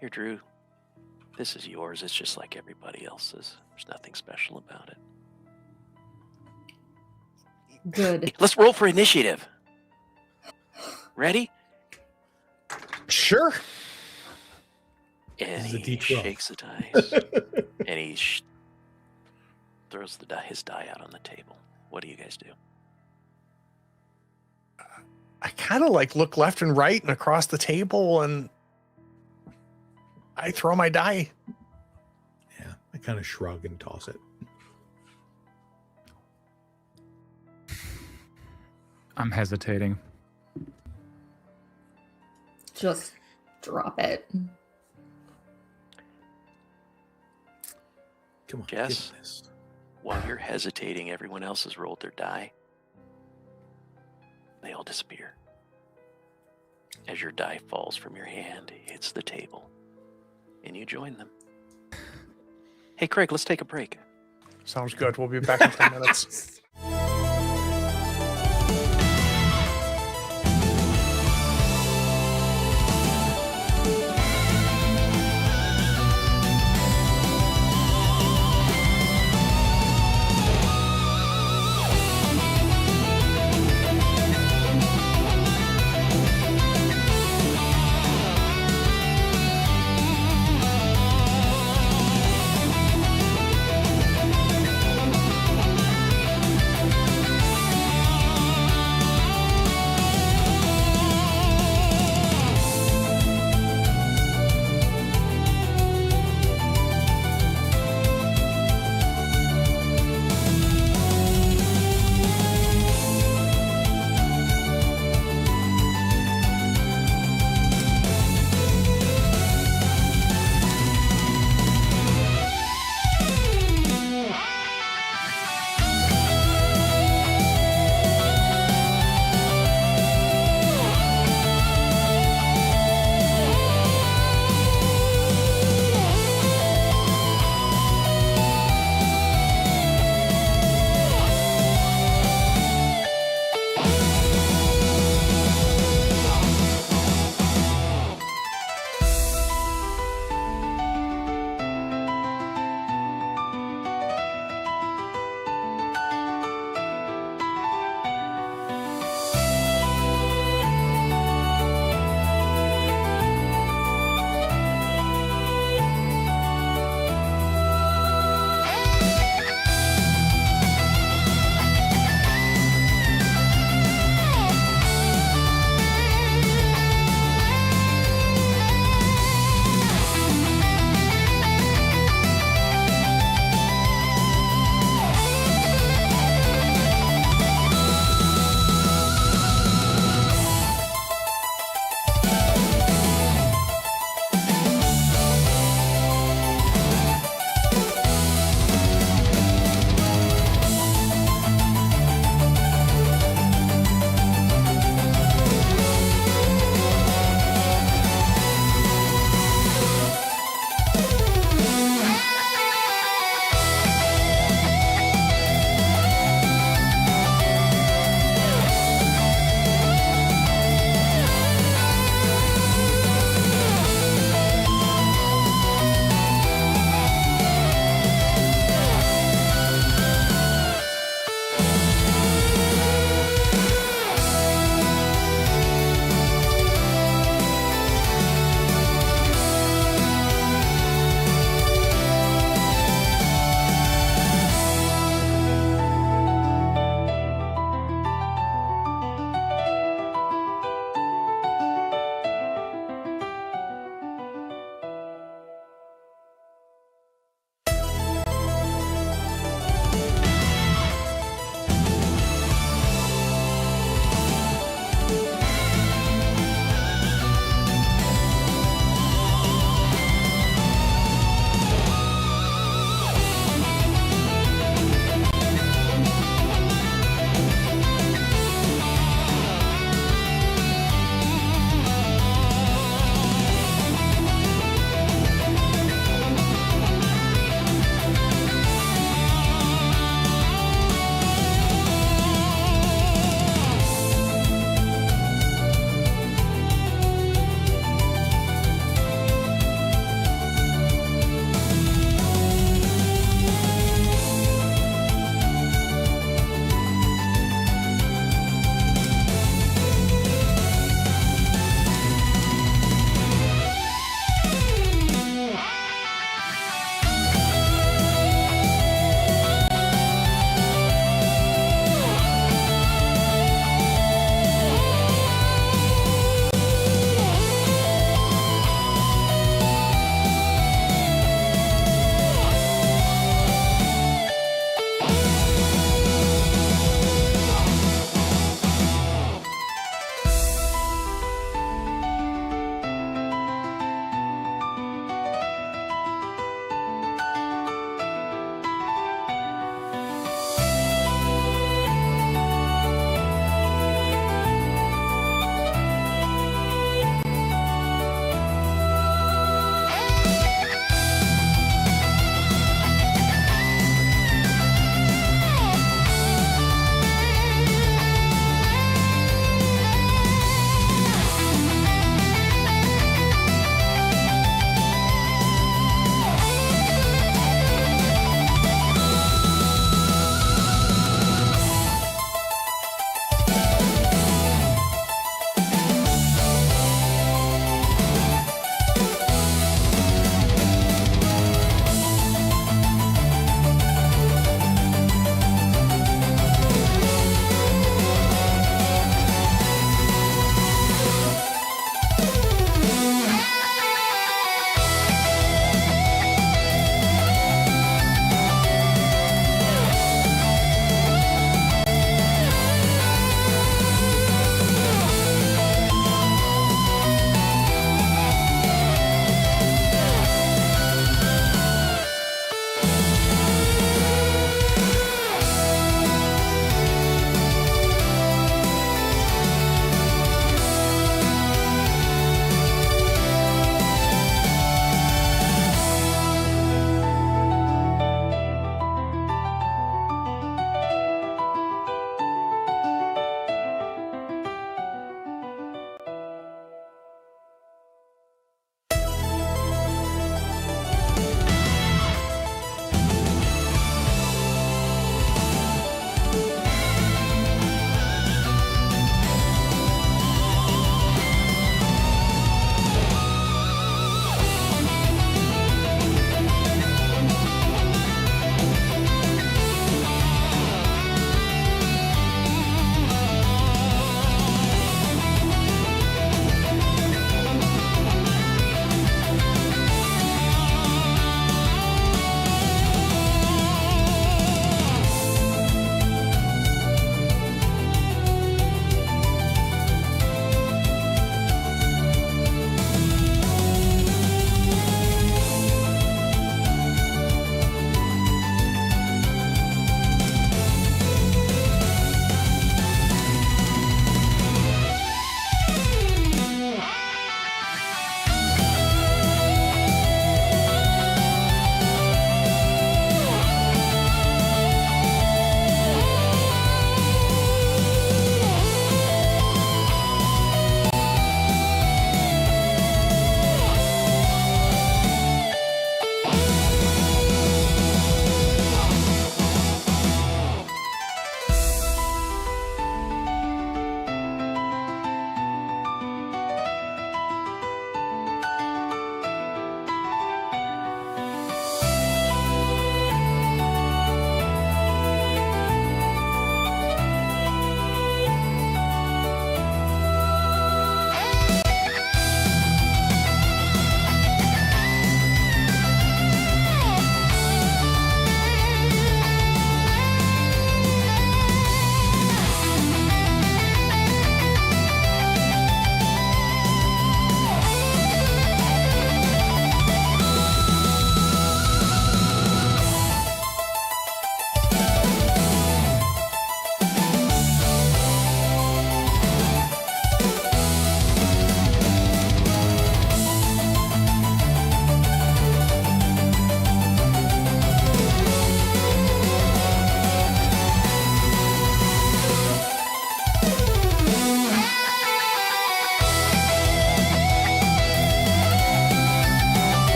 Here, Drew. This is yours. It's just like everybody else's. There's nothing special about it. Good. Let's roll for initiative. Ready? Sure. And This is a he D12. shakes the dice. And he throws his die out on the table. What do you guys do? I kind of like look left and right and across the table, and I throw my die. Yeah, I kind of shrug and toss it. I'm hesitating. Just drop it. Come on, Jess? get this. While you're hesitating, everyone else has rolled their die. They all disappear. As your die falls from your hand, it hits the table, and you join them. Hey, Craig, let's take a break. Sounds good. We'll be back in 10 minutes.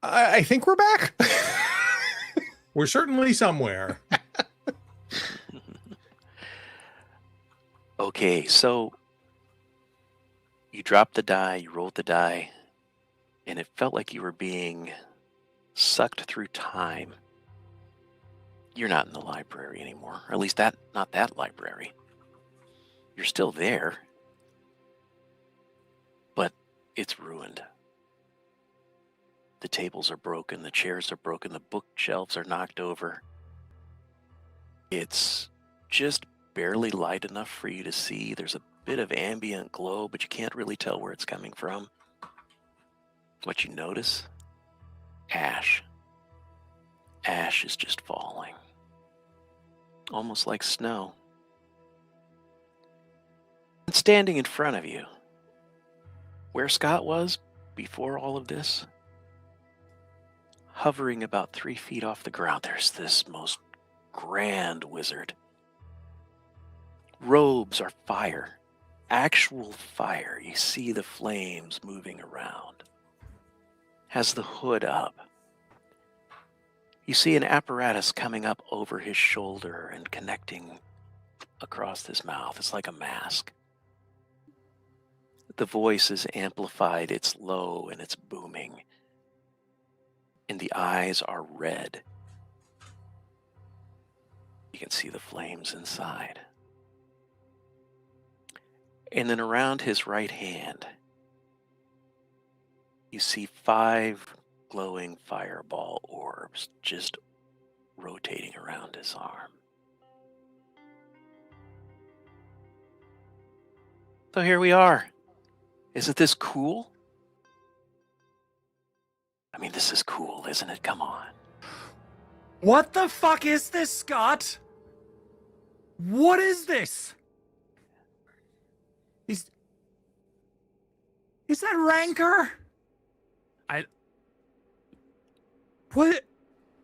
I think we're back. We're certainly somewhere. Okay, so you dropped the die, you rolled the die, and it felt like you were being sucked through time. You're not in the library anymore, or at least not that library. You're still there, but it's ruined. The tables are broken, the chairs are broken, the bookshelves are knocked over. It's just barely light enough for you to see. There's a bit of ambient glow, but you can't really tell where it's coming from. What you notice? Ash. Ash is just falling. Almost like snow. And standing in front of you, where Scott was before all of this, hovering about 3 feet off the ground, there's this most grand wizard. Robes are fire, actual fire. You see the flames moving around. Has the hood up. You see an apparatus coming up over his shoulder and connecting across his mouth. It's like a mask. The voice is amplified, it's low and it's booming. And the eyes are red. You can see the flames inside. And then around his right hand, you see 5 glowing fireball orbs just rotating around his arm. So here we are. Isn't this cool? I mean, this is cool, isn't it? Come on. What the fuck is this, Scott? What is this? Is that rancor? What?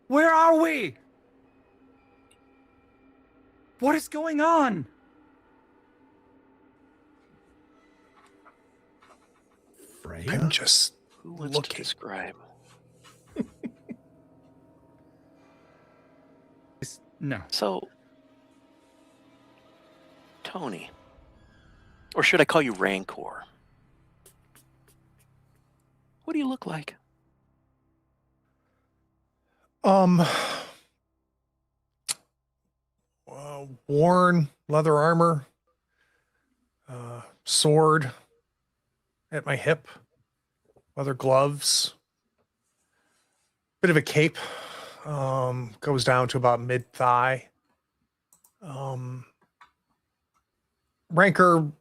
Where are we? What is going on? Freya? I'm just Who wants looking. to describe? No. So, Tony, or should I call you Rancor? What do you look like? Worn leather armor, sword at my hip, leather gloves, bit of a cape, goes down to about mid thigh. Rancor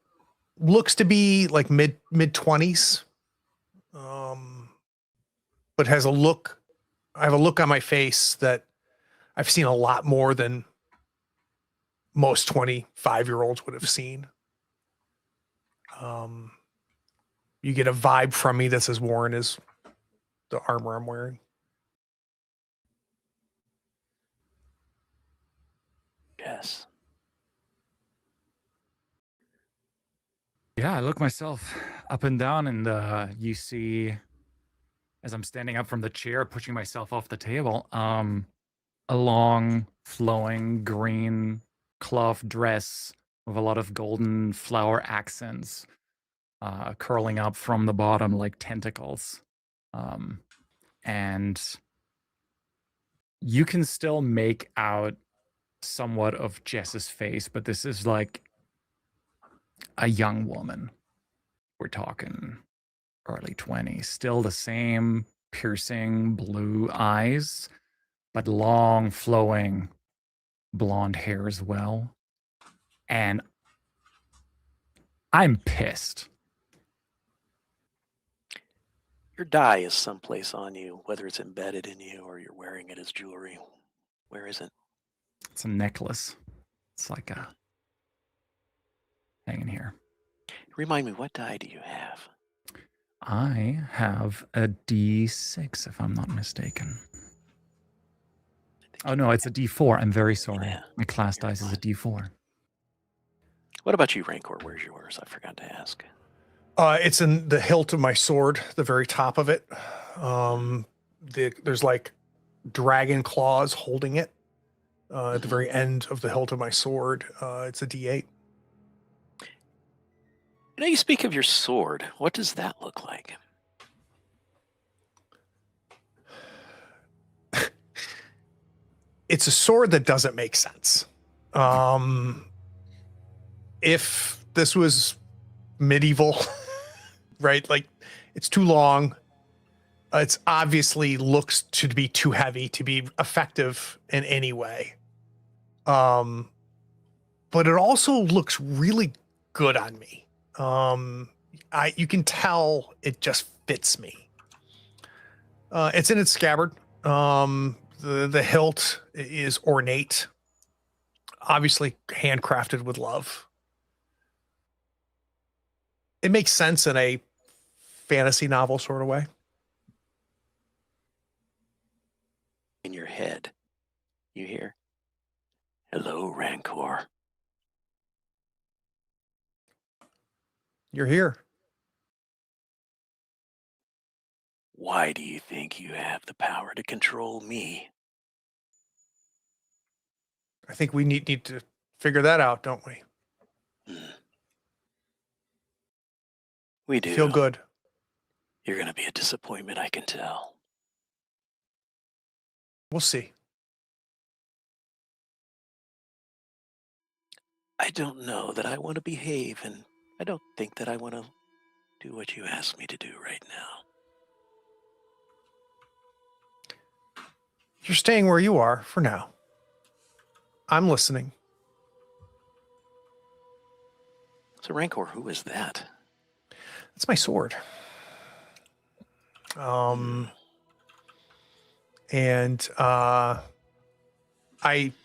looks to be like mid 20s, but has a look. I have a look on my face that I've seen a lot more than most 25-year-olds would have seen. You get a vibe from me that's as worn as the armor I'm wearing. Yes. Yeah, I look myself up and down, and you see, as I'm standing up from the chair, pushing myself off the table, a long, flowing green cloth dress with a lot of golden flower accents curling up from the bottom like tentacles. And you can still make out somewhat of Jess's face, but this is like a young woman. We're talking early 20s. Still the same piercing blue eyes, but long, flowing blonde hair as well. And I'm pissed. Your die is someplace on you, whether it's embedded in you or you're wearing it as jewelry. Where is it? It's a necklace. It's like a hanging here. Remind me, what die do you have? I have a D6, if I'm not mistaken. Oh no, it's a D4. I'm very sorry. Yeah, My class you're dice is a fine. D4. What about you, Rancor? Where's yours? I forgot to ask. It's in the hilt of my sword, the very top of it. there's like dragon claws holding it at the very end of the hilt of my sword. It's a D8. You know, you speak of your sword. What does that look like? It's a sword that doesn't make sense. If this was medieval, right? Like, it's too long. It's obviously looks to be too heavy to be effective in any way. But it also looks really good on me. You can tell it just fits me. It's in its scabbard. The hilt is ornate, obviously handcrafted with love. It makes sense in a fantasy novel sort of way. In your head, you hear, "Hello, Rancor." You're here. Why do you think you have the power to control me? I think we need to figure that out, don't we? We do. Feel good. You're going to be a disappointment, I can tell. We'll see. I don't know that I want to behave, and I don't think that I want to do what you asked me to do right now. You're staying where you are for now. I'm listening. So, Rancor, who is that? That's my sword. And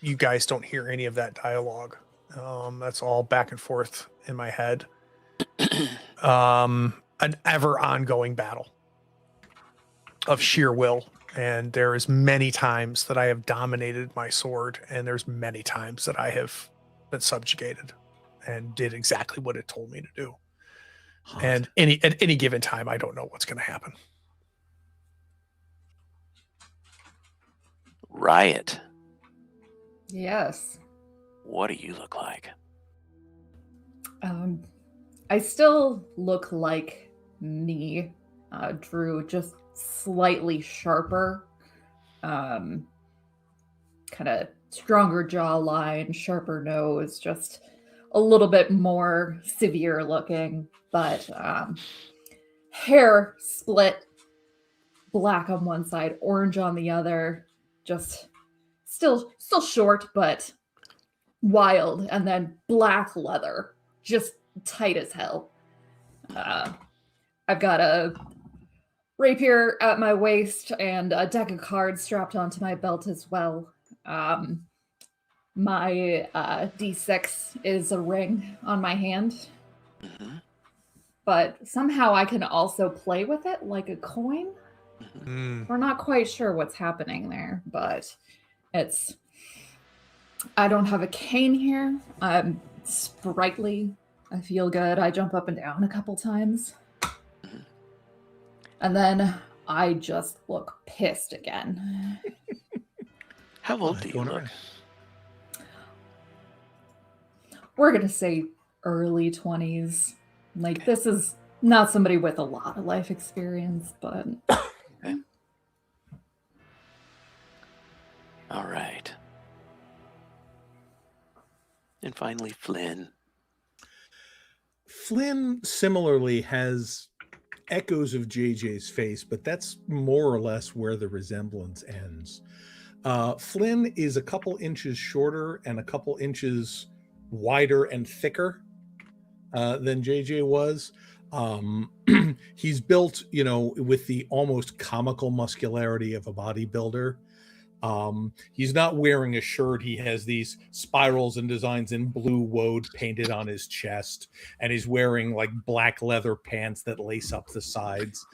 you guys don't hear any of that dialogue. That's all back and forth in my head. An ever ongoing battle of sheer will. And there is many times that I have dominated my sword, and there's many times that I have been subjugated and did exactly what it told me to do. And at any given time, I don't know what's going to happen. Riot. Yes. What do you look like? I still look like me, Drew, just slightly sharper, kind of stronger jawline, sharper nose, just a little bit more severe looking, but hair split, black on one side, orange on the other, just still short, but wild, and then black leather, just tight as hell. I've got a rapier at my waist and a deck of cards strapped onto my belt as well. My D6 is a ring on my hand, but somehow I can also play with it like a coin. We're not quite sure what's happening there, but I don't have a cane here. I'm sprightly. I feel good. I jump up and down a couple times. And then I just look pissed again. How old do you look? We're going to say early 20s. Like, this is not somebody with a lot of life experience, but... Okay. All right. And finally, Flynn. Flynn similarly has echoes of JJ's face, but that's more or less where the resemblance ends. Flynn is a couple inches shorter and a couple inches wider and thicker than JJ was. He's built, with the almost comical muscularity of a bodybuilder. He's not wearing a shirt. He has these spirals and designs in blue woad painted on his chest, and he's wearing like black leather pants that lace up the sides.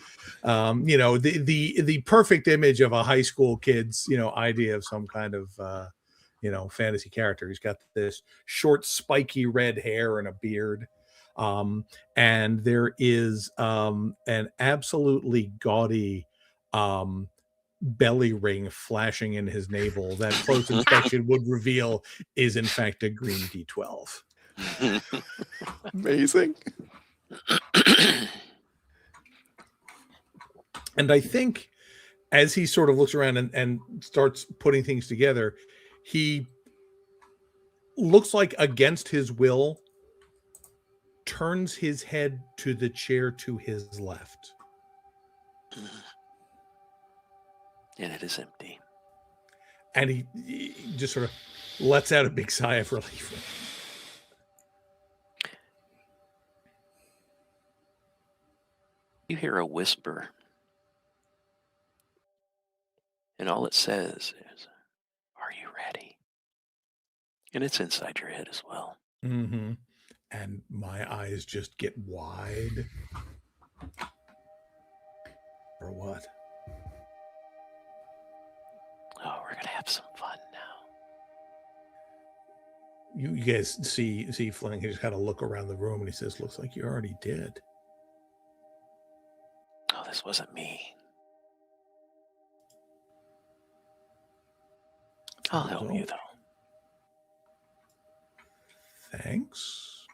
The perfect image of a high school kid's, idea of some kind of, fantasy character. He's got this short, spiky red hair and a beard. And there is an absolutely gaudy belly ring flashing in his navel that close inspection would reveal is in fact a green D12. Amazing. And I think as he sort of looks around and starts putting things together, he looks like against his will turns his head to the chair to his left. And it is empty. And he just sort of lets out a big sigh of relief. You hear a whisper. And all it says is, "Are you ready?" And it's inside your head as well. Mm-hmm. And my eyes just get wide. Or what? Oh, we're going to have some fun now. You guys see Fleming, he just kind of look around the room and he says, "Looks like you already did." Oh, this wasn't me. I'll help you, though. Thanks.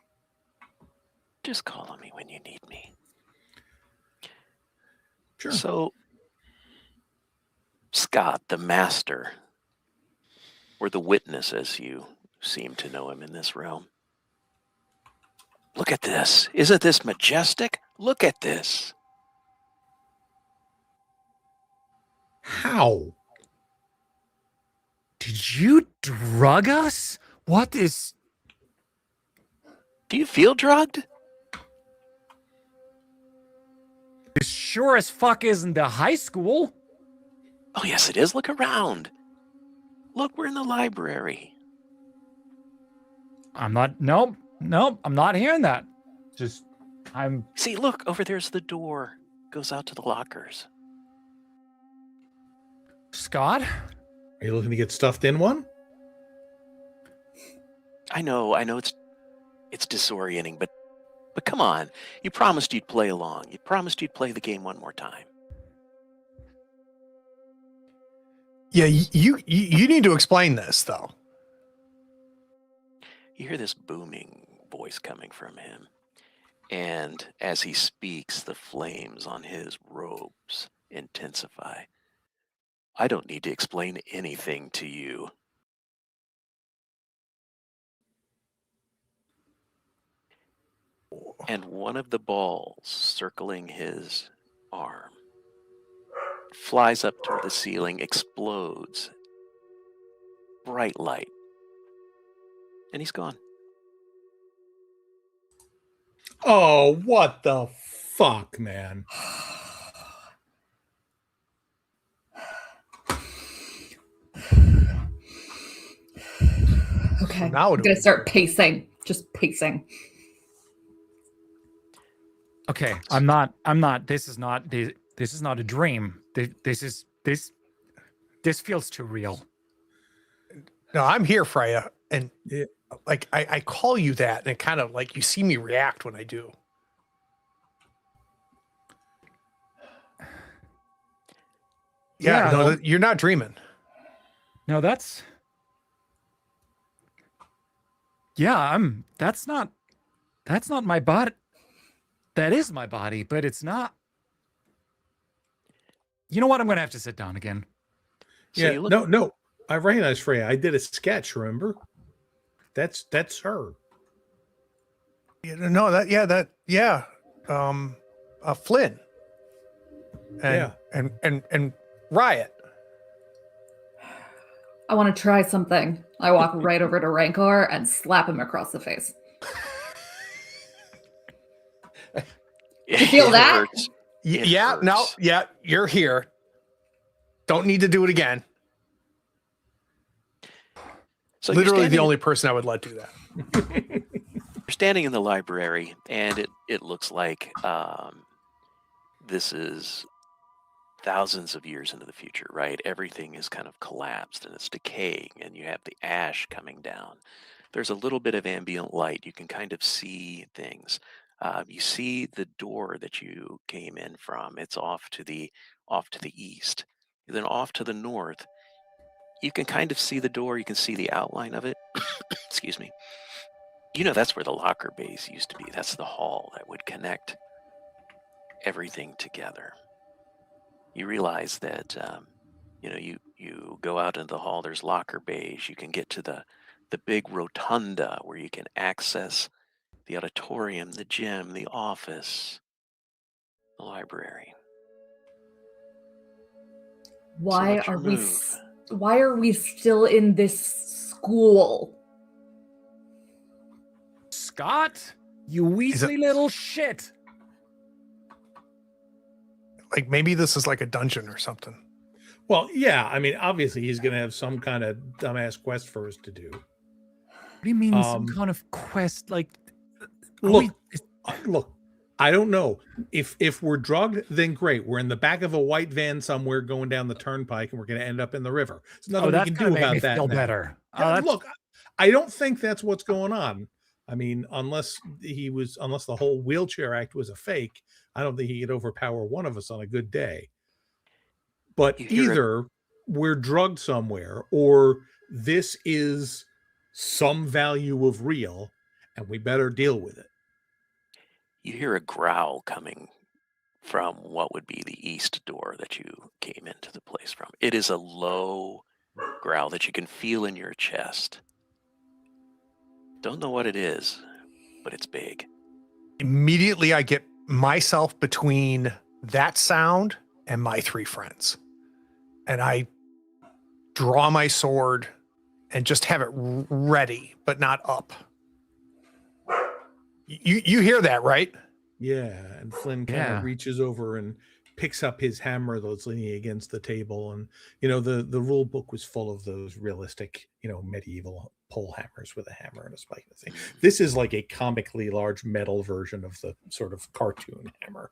Just call on me when you need me. Sure. So, Scott, the master, or the witness, as you seem to know him in this realm. Look at this. Isn't this majestic? Look at this. How? Did you drug us? What is... Do you feel drugged? This sure as fuck isn't the high school. Oh, yes, it is. Look around. Look, we're in the library. I'm not... Nope, I'm not hearing that. Just... See, look, over there's the door. Goes out to the lockers. Scott? Are you looking to get stuffed in one? I know it's disorienting, but come on. You promised you'd play along. You promised you'd play the game one more time. Yeah, you need to explain this though. You hear this booming voice coming from him. And as he speaks, the flames on his robes intensify. I don't need to explain anything to you. And one of the balls circling his arm flies up toward the ceiling, explodes. Bright light. And he's gone. Oh, what the fuck, man? Okay, Now I'm gonna start pacing. Just pacing. Okay, I'm not. This is not a dream. This feels too real. No, I'm here, Freya, and like I call you that, and it kind of like you see me react when I do. Yeah, no, you're not dreaming. No, that's... Yeah, that's not my body. That is my body, but it's not. You know what? I'm going to have to sit down again. So Yeah, no. I recognize Freya. I did a sketch, remember? That's her. Flynn. Yeah. And Riot. I want to try something. I walk right over to Rancor and slap him across the face. You feel that? Hurts. Yeah, no, yeah, you're here. Don't need to do it again. So literally the only person I would let do that. You're standing in the library, and it looks like this is thousands of years into the future, right? Everything is kind of collapsed and it's decaying, and you have the ash coming down. There's a little bit of ambient light. You can kind of see things. You see the door that you came in from. It's off to the east, Then off to the north, you can kind of see the door. You can see the outline of it. Excuse me. You know, that's where the locker bays used to be. That's the hall that would connect everything together. You realize that, you know, you go out into the hall, there's locker bays. You can get to the big rotunda where you can access the auditorium, the gym, the office, the library. Why what's your are we move? why are we still in this school? Scott, you Is it- weaselly little shit. Like maybe this is like a dungeon or something. Well, yeah. I mean, obviously, he's going to have some kind of dumbass quest for us to do. What do you mean some Um, kind of quest? Like, Look, look. I don't know if we're drugged. Then great. We're in the back of a white van somewhere going down the turnpike, and we're going to end up in the river. There's nothing we that's can gonna do make me about that feel now. better. Yeah, look, I don't think that's what's going on. I mean, unless the whole wheelchair act was a fake, I don't think he could overpower one of us on a good day. But You hear either we're drugged somewhere, or this is some value of real, and we better deal with it. You hear a growl coming from what would be the east door that you came into the place from. It is a low growl that you can feel in your chest. Don't know what it is, but it's big. Immediately, I get myself between that sound and my three friends. And I draw my sword and just have it ready, but not up. You hear that, right? Yeah, and Flynn kind Yeah. of reaches over and picks up his hammer that's leaning against the table. And you know, the rule book was full of those realistic, you know, medieval pole hammers with a hammer and a spike and a thing. This is like a comically large metal version of the sort of cartoon hammer.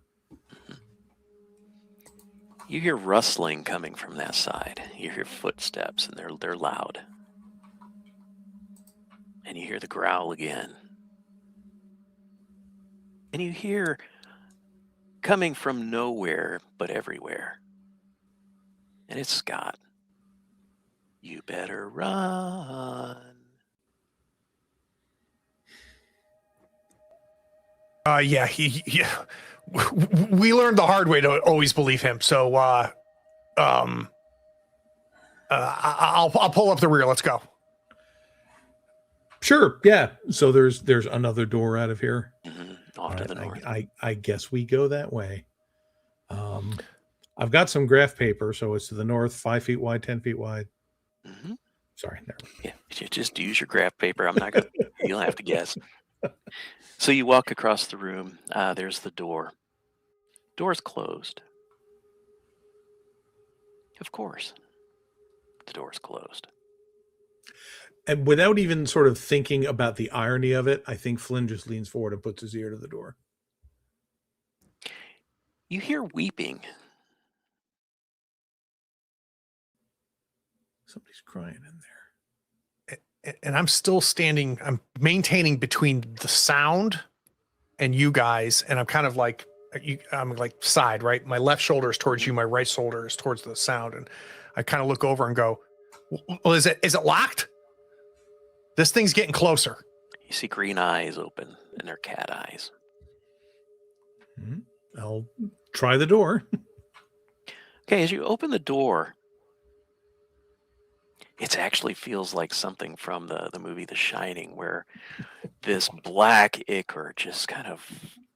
You hear rustling coming from that side. You hear footsteps, and they're loud. And you hear the growl again. And you hear coming from nowhere but everywhere. And it's Scott. You better run. Yeah, we learned the hard way to always believe him. So, I'll pull up the rear. Let's go. Sure, yeah. So there's another door out of here. Off to the north. I guess we go that way. I've got some graph paper, so it's to the north, 5 feet wide, 10 feet wide. Sorry, never mind. Yeah, you just use your graph paper. I'm not gonna. You'll have to guess. So you walk across the room. There's the door. Door's closed. Of course, the door's closed. And without even sort of thinking about the irony of it, I think Flynn just leans forward and puts his ear to the door. You hear weeping. Somebody's crying in there. And I'm still standing. I'm maintaining between the sound and you guys, and I'm kind of like I'm like side, right? My left shoulder is towards you. My right shoulder is towards the sound, and I kind of look over and go, "Well, is it locked? This thing's getting closer." You see green eyes open, and they're cat eyes. I'll try the door. Okay, as you open the door, it actually feels like something from the movie The Shining, where this black ichor just kind of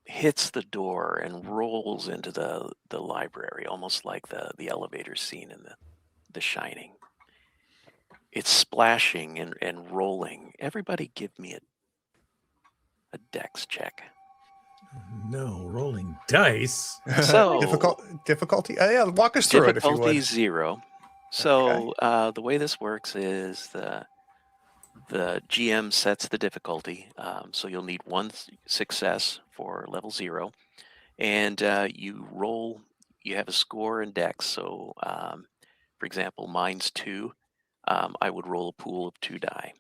hits the door and rolls into the library, almost like the elevator scene in the Shining. It's splashing and rolling. Everybody give me a dex check. No, rolling dice. So difficulty. Yeah, walk us through it if you difficulty would. 0. So the way this works is the GM sets the difficulty. So you'll need 1 success for level 0, and you roll. You have a score in dex. So, for example, mine's 2. I would roll a pool of 2 die.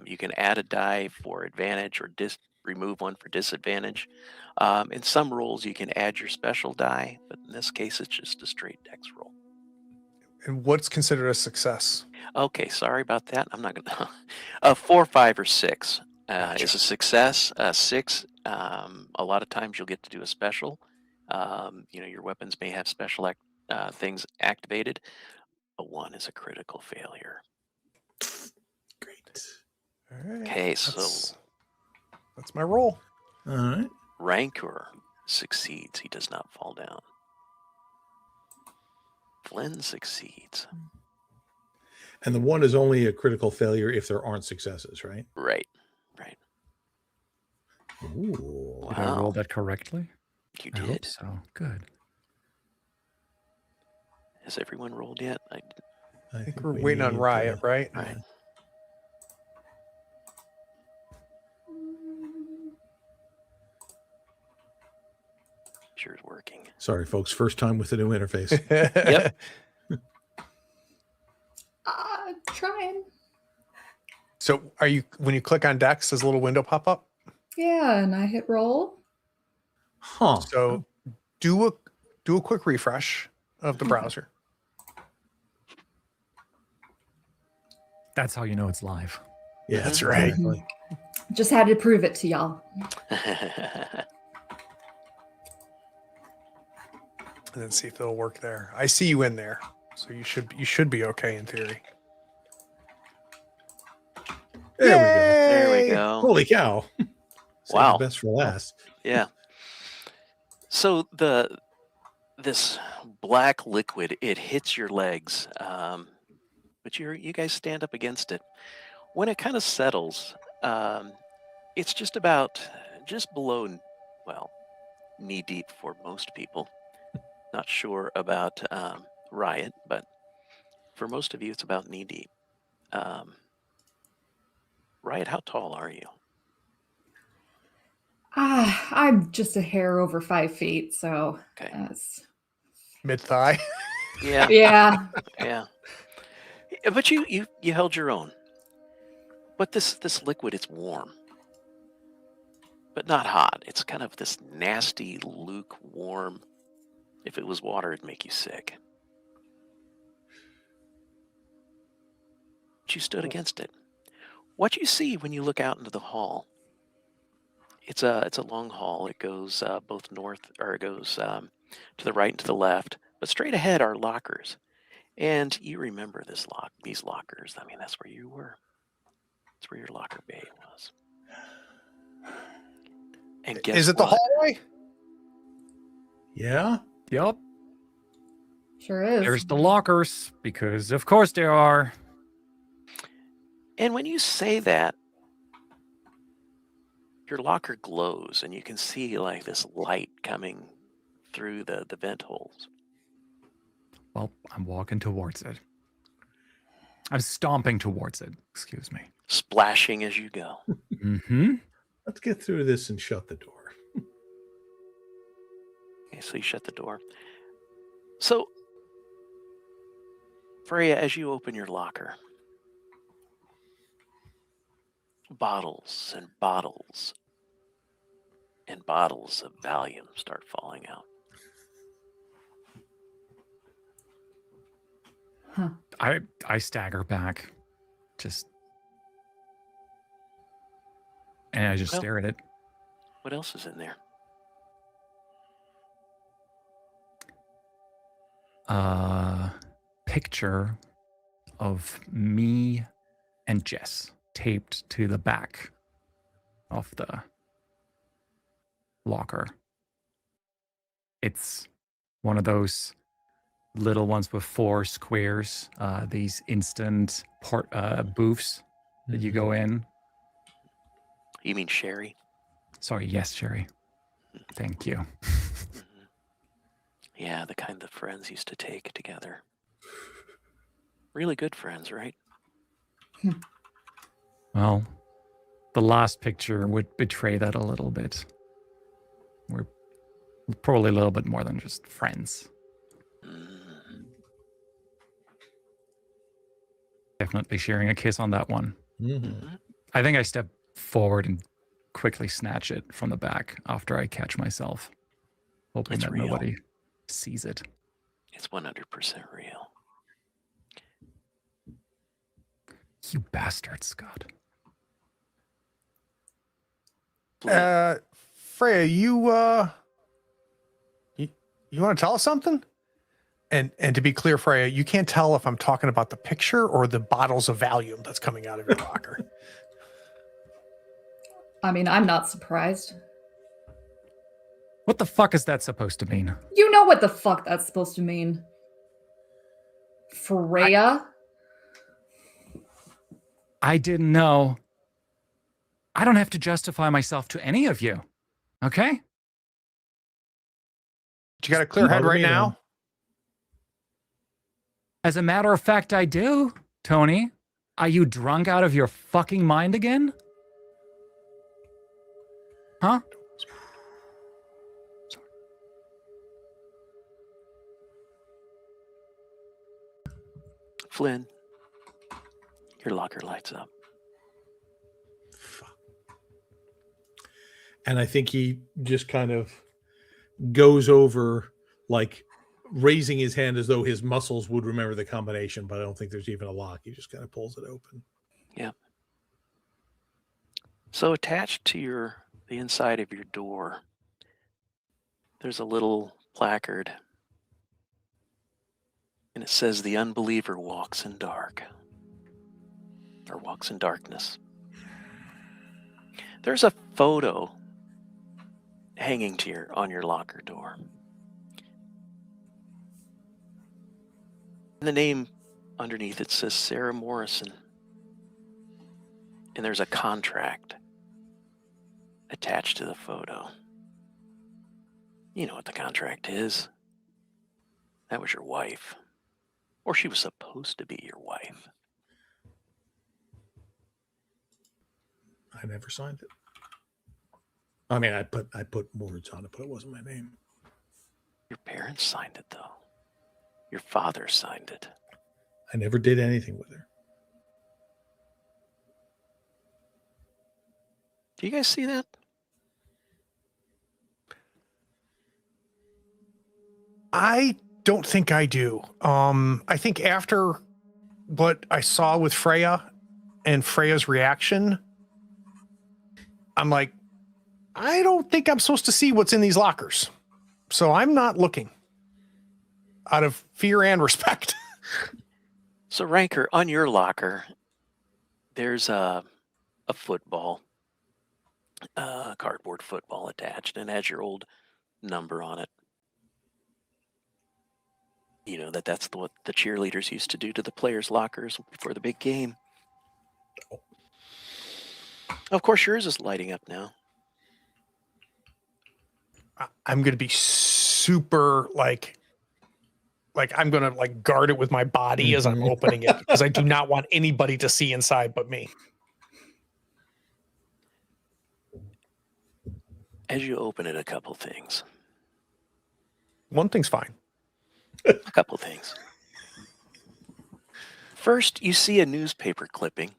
You can add a die for advantage or remove one for disadvantage. In some rolls, you can add your special die, but in this case, it's just a straight dex roll. And what's considered a success? Okay, sorry about that. I'm not gonna. 4, 5, or 6 Gotcha. is a success. 6, a lot of times you'll get to do a special. Your weapons may have special things activated. A 1 is a critical failure. Great. All right. Okay, so That's my roll. All right. Rancor succeeds. He does not fall down. Flynn succeeds. And the 1 is only a critical failure if there aren't successes, right? Right. Ooh. Did I roll Wow. that correctly? You I hope did. so. Good. Has everyone rolled yet? I think we're waiting on Riot, right? Right. Sure is working. Sorry, folks. First time with the new interface. Yep. Trying. So when you click on Dex, does a little window pop up? Yeah, and I hit roll. Huh. So do a quick refresh of the browser. That's how you know it's live. Yeah, That's right. Exactly. Just had to prove it to y'all. And then see if it'll work there. I see you in there. So you should be okay in theory. There There we Yay! go. Holy cow. Save Wow. the best for last. Yeah. So this black liquid, it hits your legs, but you guys stand up against it. When it kind of settles, it's just below, well, knee deep for most people. Not sure about Riot, but for most of you, it's about knee deep. Riot, how tall are you? I'm just a hair over 5 feet, so Okay. that's Mid thigh. Yeah. yeah. Yeah. But you held your own. But this liquid, it's warm, but not hot. It's kind of this nasty, lukewarm. If it was water, it'd make you sick. But you stood against it. What you see when you look out into the hall, it's a long hall. It goes both north, or it goes to the right and to the left. But straight ahead are lockers, and you remember these lockers. I mean, that's where you were. That's where your locker bay was. And guess Is it the what? hallway? Yeah. Yup. Sure is. There's the lockers, because of course there are. And when you say that, your locker glows, and you can see like this light coming through the vent holes. Well, I'm walking towards it. I'm stomping towards it. Excuse me. Splashing as you go. Mm-hmm. Let's get through this and shut the door. Okay, so you shut the door. So, Freya, as you open your locker, bottles and bottles and bottles of Valium start falling out. Huh. I stagger back, and I just Well- stare at it. What else is in there? Picture of me and Jess taped to the back of the locker. It's one of those little ones with 4 squares, these instant booths that you go in. You mean Sherry? Sorry, yes, Sherry. Thank you. Mhm. Yeah, the kind that friends used to take together. Really good friends, right? Well, the last picture would betray that a little bit. We're probably a little bit more than just friends. Mm. Definitely sharing a kiss on that one. Mhm. Mhm. I think I step forward and quickly snatch it from the back after I catch myself, hoping It's that real. nobody sees it. It's 100% real. You bastard, Scott. Freya, you want to tell us something? And to be clear, Freya, you can't tell if I'm talking about the picture or the bottles of Valium that's coming out of your locker. I mean, I'm not surprised. What the fuck is that supposed to mean? You know what the fuck that's supposed to mean. Freya? I didn't know. I don't have to justify myself to any of you. Okay? You got a clear head right now? As a matter of fact, I do, Tony. Are you drunk out of your fucking mind again? Huh? Flynn, your locker lights up. And I think he just kind of goes over, like raising his hand as though his muscles would remember the combination, but I don't think there's even a lock. He just kind of pulls it open. Yeah. So attached to the inside of your door, there's a little placard, and it says, "The unbeliever walks in dark," or walks in darkness. There's a photo hanging on your locker door. And the name underneath it says Sarah Morrison. And there's a contract attached to the photo. You know what the contract is. That was your wife. Or she was supposed to be your wife. I never signed it. I mean, I put words on it, but it wasn't my name. Your parents signed it, though. Your father signed it. I never did anything with her. Do you guys see that? I don't think I do. I think after what I saw with Freya and Freya's reaction, I'm like, I don't think I'm supposed to see what's in these lockers. So I'm not looking out of fear and respect. So, Ranker, on your locker, there's a football, cardboard football attached, and it has your old number on it. You know that's what the cheerleaders used to do to the players' lockers before the big game. Of course, yours is lighting up now. I'm going to be super like I'm going to guard it with my body as I'm opening it because I do not want anybody to see inside but me. As you open it, a couple things. One thing's fine. A couple things. First, you see a newspaper clipping,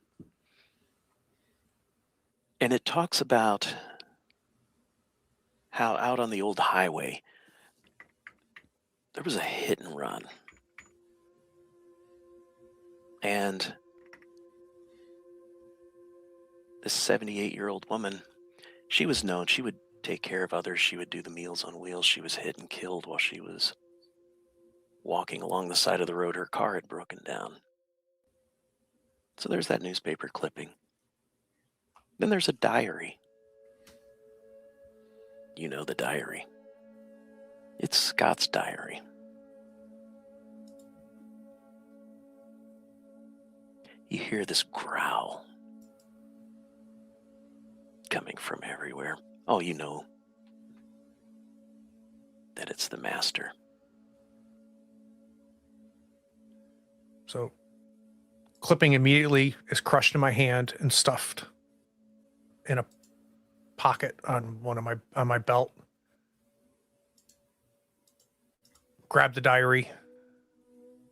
and it talks about how out on the old highway, there was a hit and run. And this 78-year-old woman, she was known. She would take care of others. She would do the Meals on Wheels. She was hit and killed while she was walking along the side of the road. Her car had broken down. So there's that newspaper clipping. Then there's a diary. You know the diary. It's Scott's diary. You hear this growl coming from everywhere. Oh, you know that it's the master. So clipping immediately is crushed in my hand and stuffed in a pocket on my belt. Grab the diary.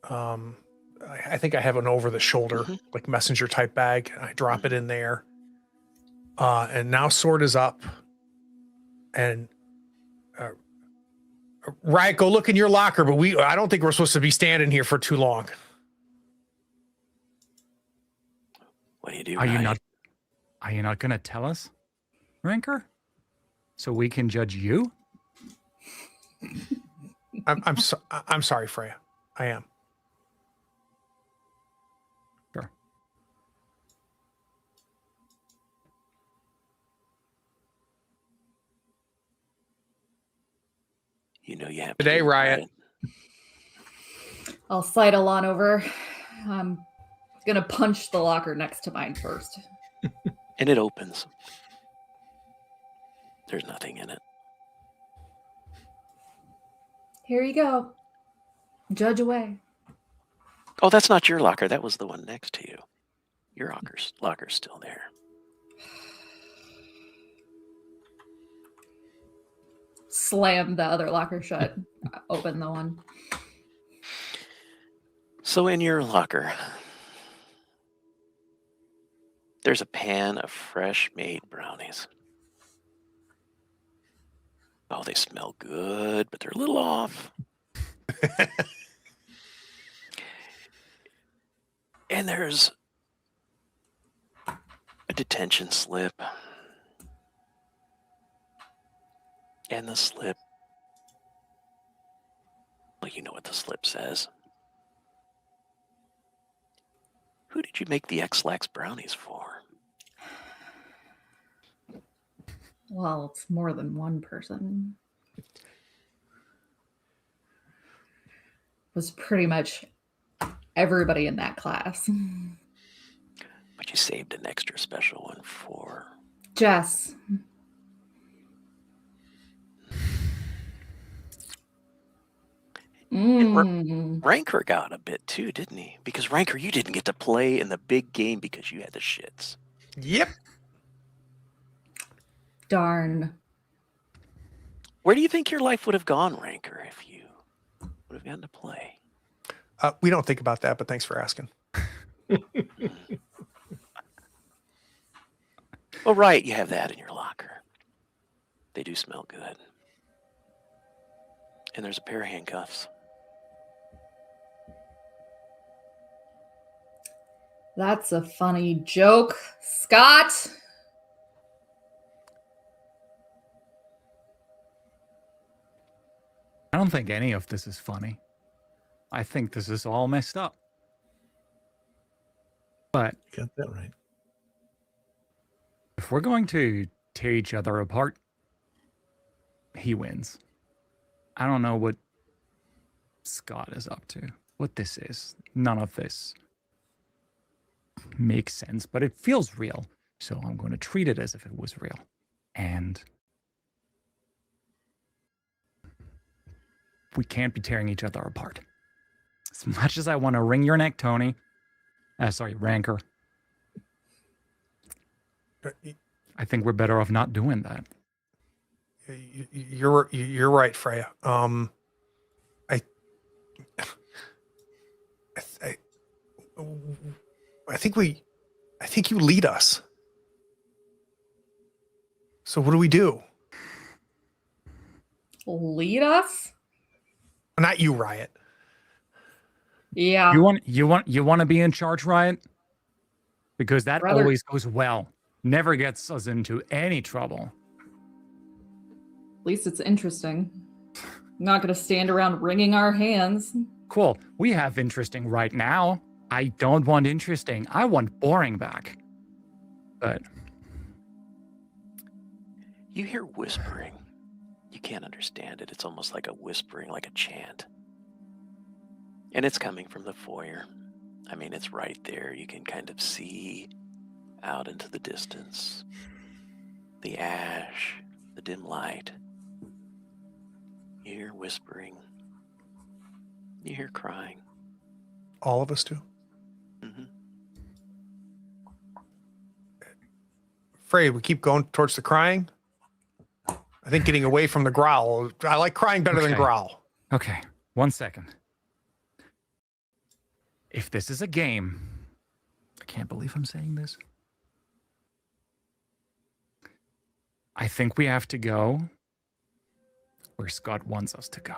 I think I have an over the shoulder, like messenger type bag. I drop it in there. And now sword is up. And Riot, go look in your locker, but I don't think we're supposed to be standing here for too long. What do you do? Are you Ryan? not? Are you not going to tell us, Ranker? So we can judge you? I'm sorry, Freya. I am. Sure. You know you have Today, to do it, Riot. I'll sidle on over. I'm gonna punch the locker next to mine first. And it opens. There's nothing in it. Here you go. Judge away. Oh, that's not your locker. That was the one next to you. Your locker's still there. Slam the other locker shut. Open the one. So in your locker, there's a pan of fresh made brownies. Oh, they smell good, but they're a little off. And there's a detention slip. And the slip, well, you know what the slip says. Who did you make the X-Lax brownies for? Well, it's more than one person. It was pretty much everybody in that class. But you saved an extra special one for... Jess. And Ranker got a bit too, didn't he? Because Ranker, you didn't get to play in the big game because you had the shits. Yep. Darn. Where do you think your life would have gone, Ranker, if you would have gotten to play? We don't think about that, but thanks for asking. Well, right, you have that in your locker. They do smell good. And there's a pair of handcuffs. That's a funny joke, Scott. I don't think any of this is funny. I think this is all messed up. But You got that right. if we're going to tear each other apart, he wins. I don't know what Scott is up to, what this is. None of this makes sense, but it feels real. So I'm going to treat it as if it was real. And we can't be tearing each other apart. As much as I want to wring your neck, Tony. Ranker. I think we're better off not doing that. You're right, Freya. I think you lead us. So what do we do? Lead us? Not you, Riot. Yeah. You want to be in charge, Riot? Because that Rather- always goes well. Never gets us into any trouble. At least it's interesting. Not going to stand around wringing our hands. Cool. We have interesting right now. I don't want interesting. I want boring back. But You hear whispering. You can't understand it. It's almost like a whispering, like a chant. And it's coming from the foyer. I mean, it's right there. You can kind of see out into the distance. The ash, the dim light. You hear whispering. You hear crying. All of us do. Mm-hmm. Freya, we keep going towards the crying. I think getting away from the growl. I like crying better than Okay. growl. okay, 1 second. If this is a game, I can't believe I'm saying this. I think we have to go where Scott wants us to go.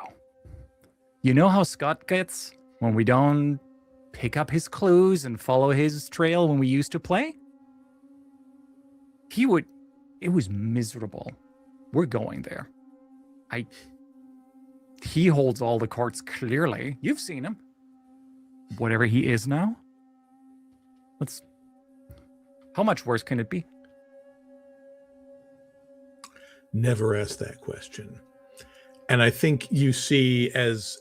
You know how Scott gets when we don't pick up his clues and follow his trail when we used to play? It was miserable. We're going there. He holds all the cards clearly. You've seen him. Whatever he is now. How much worse can it be? Never ask that question. And I think you see as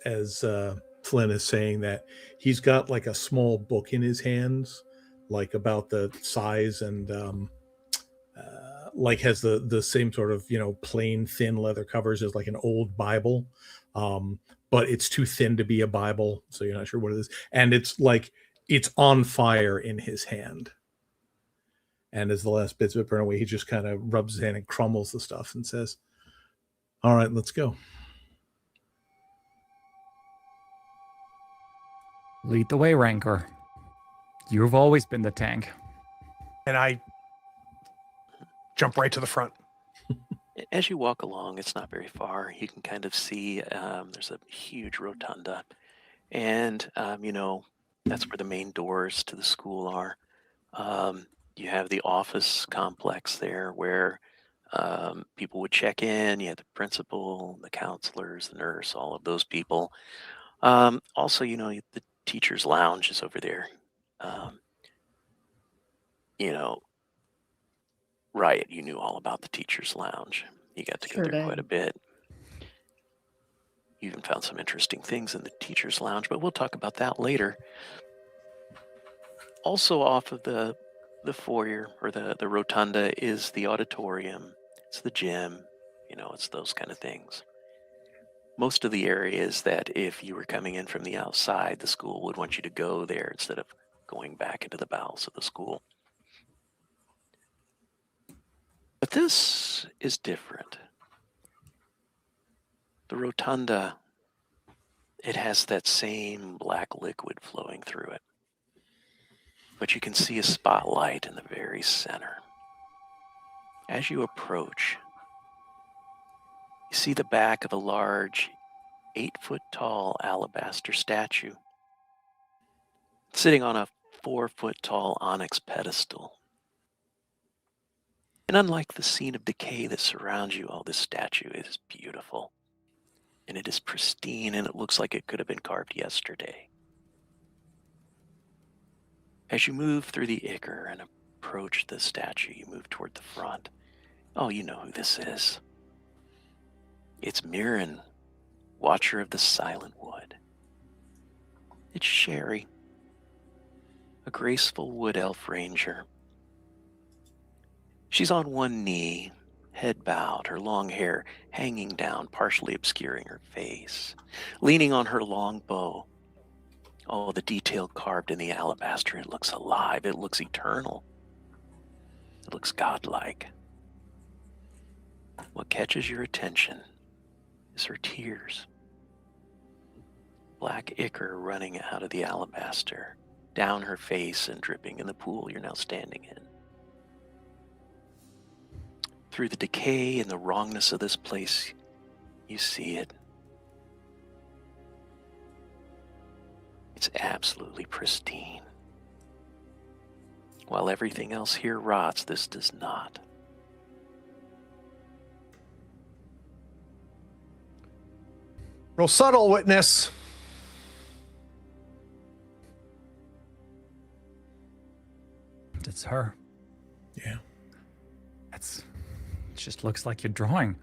Flynn is saying that, he's got like a small book in his hands, like about the size and like has the same sort of, plain thin leather covers as like an old Bible. But it's too thin to be a Bible, so you're not sure what it is. And it's like it's on fire in his hand. And as the last bits of it burn away, he just kind of rubs his hand and crumbles the stuff and says, "All right, let's go." Lead the way, Rancor. You've always been the tank. And I jump right to the front. As you walk along, it's not very far. You can kind of see there's a huge rotunda. And, that's where the main doors to the school are. You have the office complex there where people would check in. You have the principal, the counselors, the nurse, all of those people. Also, the teacher's lounge is over there. Riot, you knew all about the teacher's lounge. You got to Sure go there did. quite a bit. You even found some interesting things in the teacher's lounge, but we'll talk about that later. Also off of the foyer or the rotunda is the auditorium. It's the gym. It's those kind of things. Most of the areas that if you were coming in from the outside, the school would want you to go there instead of going back into the bowels of the school. But this is different. The rotunda, it has that same black liquid flowing through it. But you can see a spotlight in the very center. As you approach, you see the back of a large 8-foot-tall alabaster statue sitting on a 4-foot-tall onyx pedestal. And unlike the scene of decay that surrounds you, this statue is beautiful. And it is pristine, and it looks like it could have been carved yesterday. As you move through the ichor and approach the statue, you move toward the front. Oh, you know who this is. It's Mirren, Watcher of the Silent Wood. It's Sherry, a graceful wood elf ranger. She's on one knee, head bowed, her long hair hanging down, partially obscuring her face, leaning on her long bow. Oh, the detail carved in the alabaster, it looks alive, it looks eternal. It looks godlike. What catches your attention is her tears. Black ichor running out of the alabaster, down her face and dripping in the pool you're now standing in. Through the decay and the wrongness of this place, you see it. It's absolutely pristine. While everything else here rots, this does not. Real subtle, witness. It's her. Yeah. It just looks like you're drawing.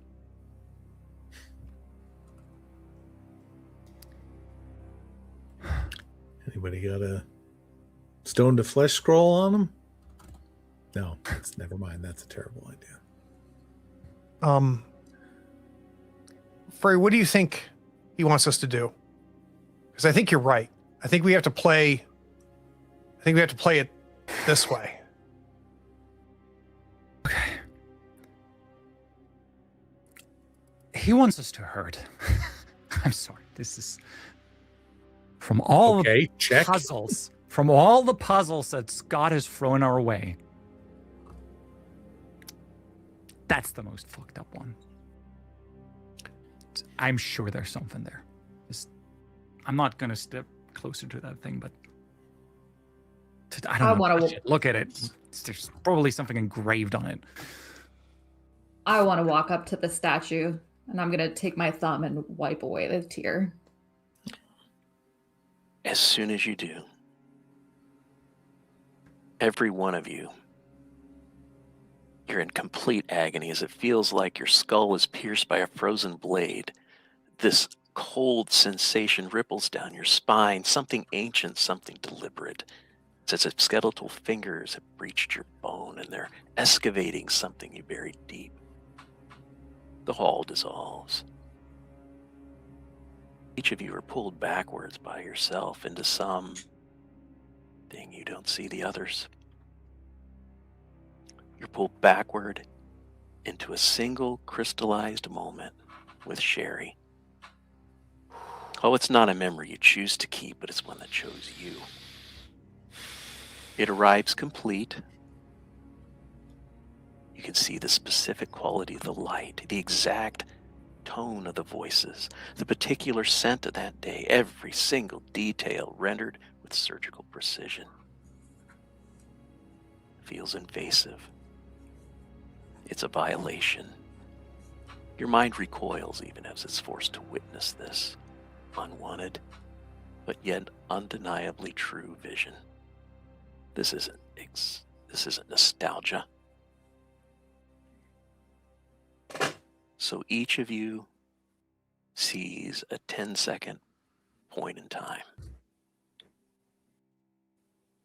Anybody got a stone to flesh scroll on them? No, never mind. That's a terrible idea. Frey, what do you think he wants us to do? Because I think you're right. I think we have to play it this way. Okay. He wants us to hurt. I'm sorry. This is from all Okay, the check. puzzles. From all the puzzles that Scott has thrown our way. That's the most fucked up one. I'm sure there's something there. I'm not going to step closer to that thing, but I don't I know. wanna Touch it. Look at it. There's probably something engraved on it. I want to walk up to the statue, and I'm going to take my thumb and wipe away the tear. As soon as you do, every one of you, you're in complete agony as it feels like your skull is pierced by a frozen blade. This cold sensation ripples down your spine, something ancient, something deliberate. It's as if skeletal fingers have breached your bone and they're excavating something you buried deep. The hall dissolves. Each of you are pulled backwards by yourself into some thing you don't see the others. You're pulled backward into a single crystallized moment with Sherry. Oh, it's not a memory you choose to keep, but it's one that chose you. It arrives complete. You can see the specific quality of the light, the exact tone of the voices, the particular scent of that day, every single detail rendered with surgical precision. It feels invasive. It's a violation. Your mind recoils even as it's forced to witness this unwanted, but yet undeniably true vision. This isn't nostalgia. So each of you sees a 10-second point in time.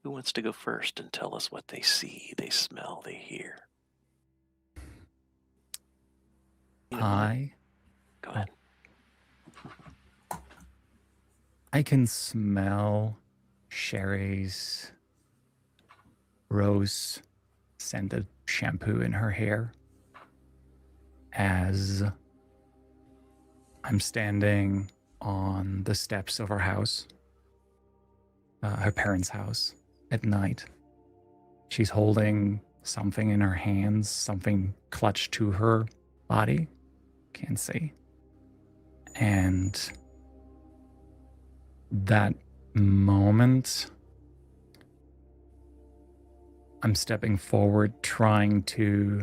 Who wants to go first and tell us what they see, they smell, they hear? Go ahead. I can smell Sherry's rose scented shampoo in her hair as I'm standing on the steps of our house, her parents' house, at night. She's holding something in her hands, something clutched to her body. Can't see. And that moment, I'm stepping forward, trying to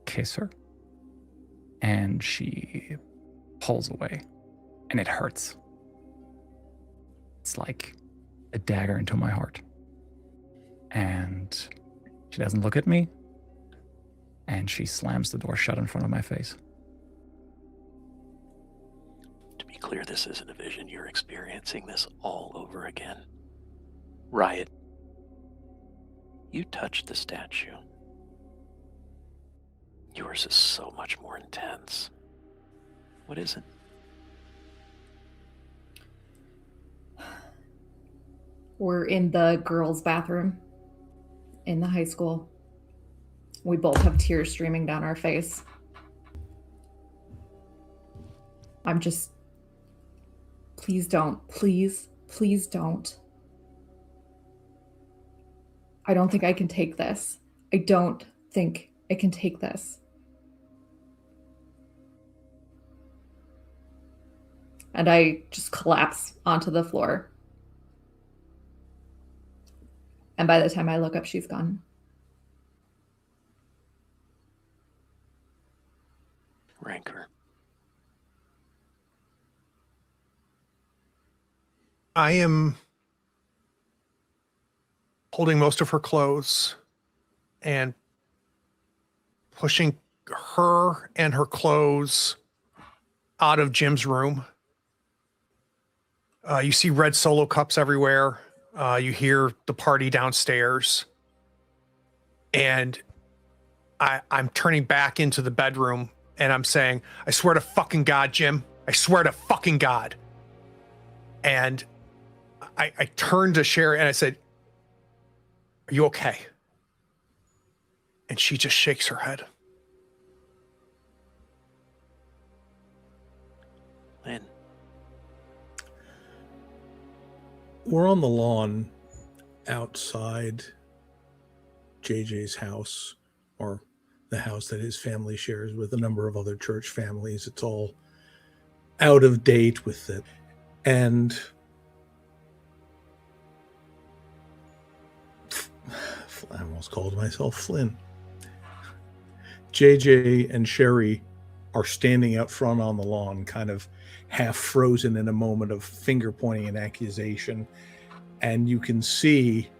kiss her, and she pulls away, and it hurts. It's like a dagger into my heart. And she doesn't look at me, and she slams the door shut in front of my face. To be clear, this isn't a vision. You're experiencing this all over again. Riot, you touched the statue. Yours is so much more intense. What is it? We're in the girls' bathroom in the high school. We both have tears streaming down our face. I'm just, please don't, please don't. I don't think I can take this. I don't think I can take this. And I just collapse onto the floor. And by the time I look up, she's gone. Rancor. I am holding most of her clothes and pushing her and her clothes out of Jim's room. You see red Solo cups everywhere. You hear the party downstairs. And I'm turning back into the bedroom and I'm saying, I swear to fucking God, Jim. I swear to fucking God. And I turned to Sherry and I said, are you okay? And she just shakes her head. Lynn. We're on the lawn outside JJ's house, or the house that his family shares with a number of other church families. It's all out of date with it. And I almost called myself Flynn. JJ and Sherry are standing out front on the lawn, kind of half frozen in a moment of finger pointing and accusation. And you can see,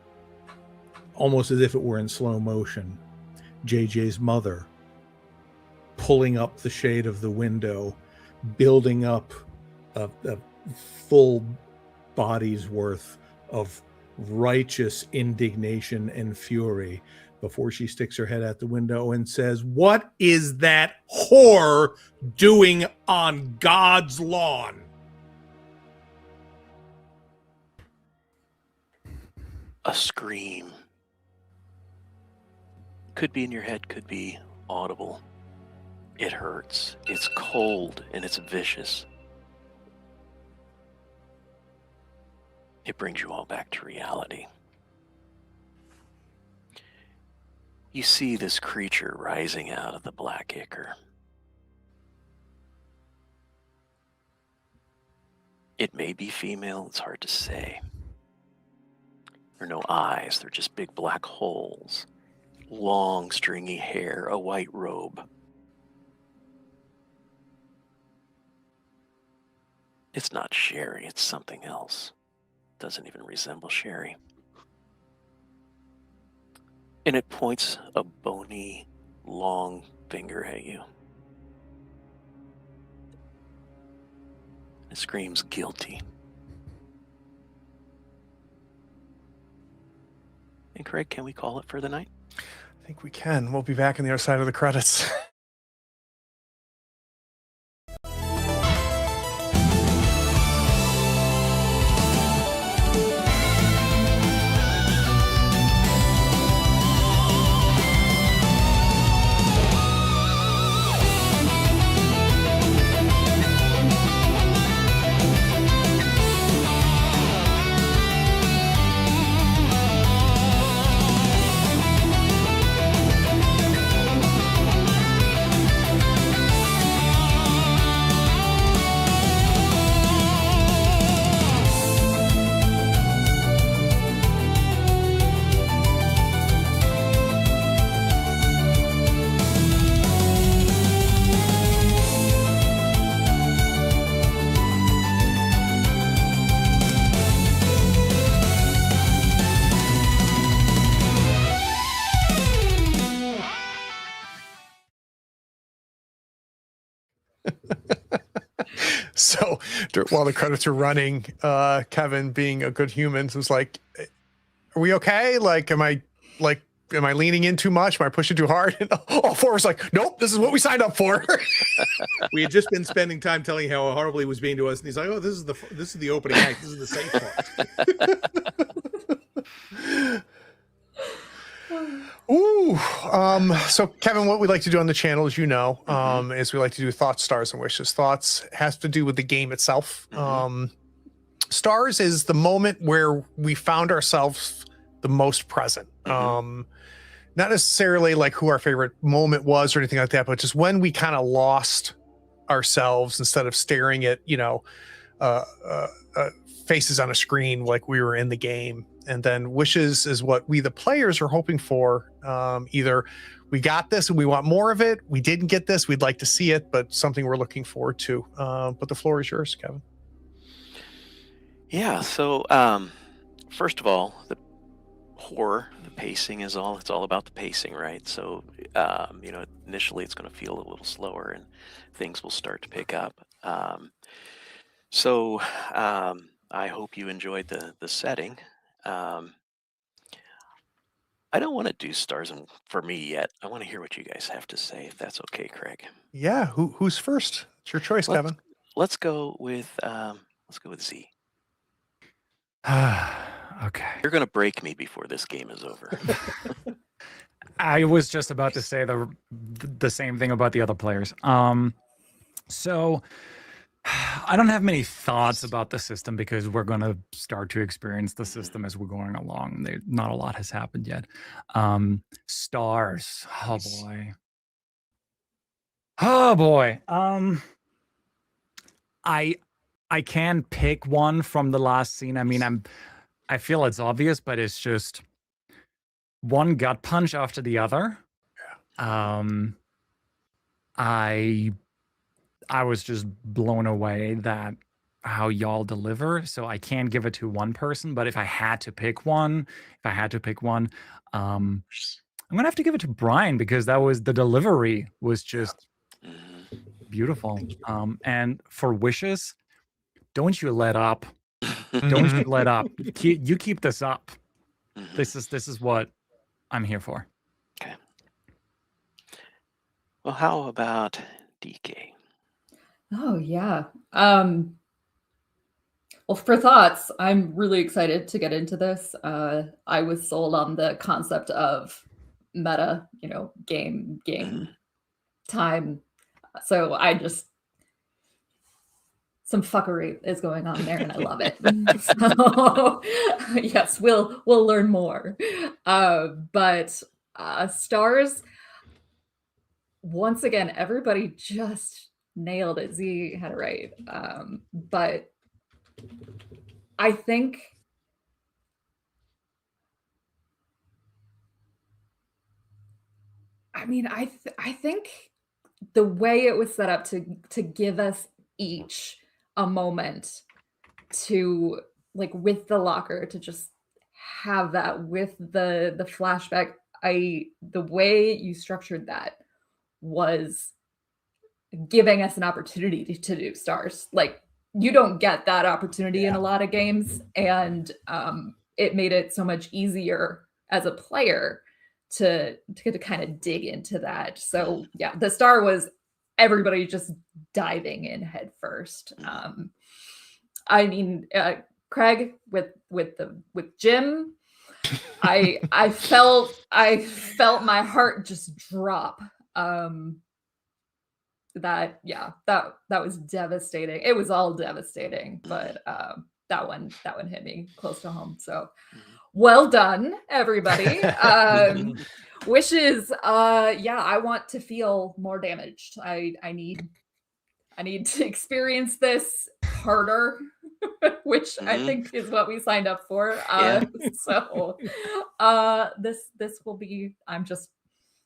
almost as if it were in slow motion, JJ's mother pulling up the shade of the window, building up a full body's worth of righteous indignation and fury before she sticks her head out the window and says, "What is that whore doing on God's lawn?" A scream. Could be in your head, could be audible. It hurts. It's cold and it's vicious. It brings you all back to reality. You see this creature rising out of the black ichor. It may be female, it's hard to say. There are no eyes, they're just big black holes. Long, stringy hair, a white robe. It's not Sherry, it's something else. Doesn't even resemble Sherry. And it points a bony, long finger at you. It screams guilty. And Craig, can we call it for the night? I think we can. We'll be back on the other side of the credits. So while the credits are running, Kevin, being a good human, was like, "Are we okay? Like, am I leaning in too much? Am I pushing too hard?" And all four was like, "Nope, this is what we signed up for." We had just been spending time telling how horrible he was being to us, and he's like, "Oh, this is the opening act. This is the safe part." Ooh, so Kevin, what we like to do on the channel, as you know, is we like to do thoughts, stars, and wishes. Thoughts has to do with the game itself. Stars is the moment where we found ourselves the most present. Not necessarily like who our favorite moment was or anything like that, but just when we kind of lost ourselves instead of staring at, faces on a screen like we were in the game. And then wishes is what we, the players, are hoping for. Either we got this and we want more of it. We didn't get this. We'd like to see it, but something we're looking forward to. But the floor is yours, Kevin. Yeah. So, first of all, the horror, the pacing it's all about the pacing, right? So, initially it's going to feel a little slower and things will start to pick up. I hope you enjoyed the setting. I don't want to do stars for me yet. I want to hear what you guys have to say, if that's okay, Craig. Yeah. Who's first? It's your choice, Kevin. Let's go with Z. Okay. You're going to break me before this game is over. I was just about to say the same thing about the other players. So I don't have many thoughts about the system because we're going to start to experience the system as we're going along. Not a lot has happened yet. Stars. Oh boy. Oh boy. I can pick one from the last scene. I mean, I feel it's obvious, but it's just one gut punch after the other. I was just blown away that how y'all deliver. So I can't give it to one person, but if I had to pick one, I'm gonna have to give it to Brian, because the delivery was just beautiful. And for wishes, don't you let up. Don't you let up. You keep this up. This is what I'm here for. Okay. Well, how about DK? Oh yeah. Well, for thoughts, I'm really excited to get into this. I was sold on the concept of meta, game time. So some fuckery is going on there, and I love it. So yes, we'll learn more. But stars, once again, everybody just nailed it. Z had it right. But I think I think the way it was set up to give us each a moment to, like, with the locker, to just have that with the flashback. The way you structured that was giving us an opportunity to do stars. Like, you don't get that opportunity in a lot of games, and it made it so much easier as a player to kind of dig into that. So yeah, the star was everybody just diving in head first. Craig with Jim, I felt my heart just drop. That was devastating. It was all devastating, but that one hit me close to home. So well done, everybody. Wishes, I want to feel more damaged. I need to experience this harder, which I think is what we signed up for. So this will be,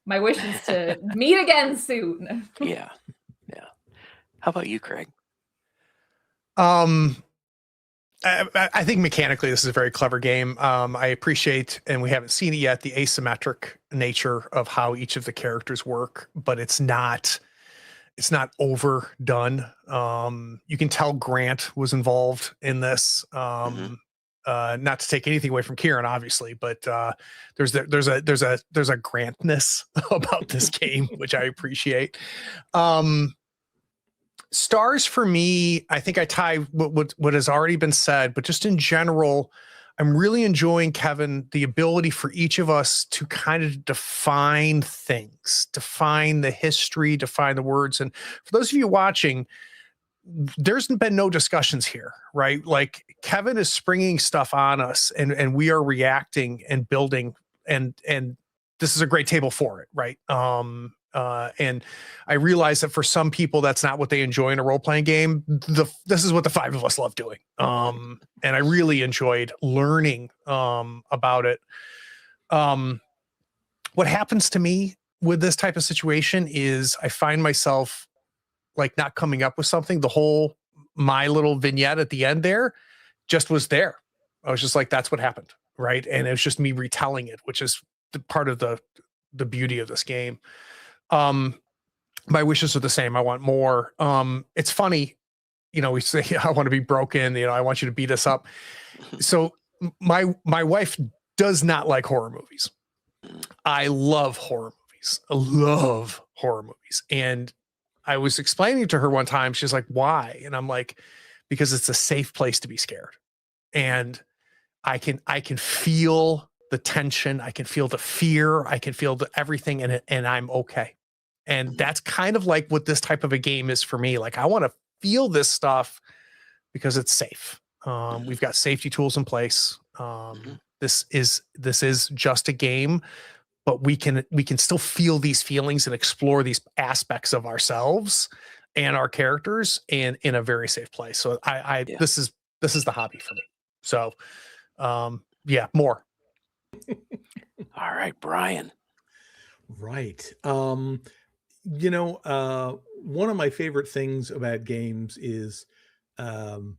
my wish is to meet again soon. Yeah. How about you, Craig? I think mechanically this is a very clever game. I appreciate, and we haven't seen it yet, the asymmetric nature of how each of the characters work, but it's not overdone. You can tell Grant was involved in this. Not to take anything away from Kieron, obviously, but there's a Grantness about this game, which I appreciate. Stars for me, I think I tie what has already been said, but just in general, I'm really enjoying, Kevin, the ability for each of us to kind of define things, define the history, define the words. And for those of you watching, there's been no discussions here, right? Like, Kevin is springing stuff on us, and we are reacting and building, and this is a great table for it, right? And I realize that for some people, that's not what they enjoy in a role-playing game. This is what the five of us love doing. And I really enjoyed learning about it. What happens to me with this type of situation is I find myself like not coming up with something. My little vignette at the end there just was there. I was just like, that's what happened, right? And it was just me retelling it, which is part of the beauty of this game. My wishes are the same. I want more. It's funny, we say, I want to be broken, I want you to beat us up. So my wife does not like horror movies. I love horror movies. I love horror movies. And I was explaining to her one time, she's like, why? And I'm like, because it's a safe place to be scared. And I can feel the tension. I can feel the fear. I can feel everything in it, and I'm okay. And that's kind of like what this type of a game is for me. Like, I want to feel this stuff because it's safe. We've got safety tools in place. This is just a game, but we can still feel these feelings and explore these aspects of ourselves and our characters in a very safe place. So this is the hobby for me. So more. All right, Brian. Right. One of my favorite things about games is, um,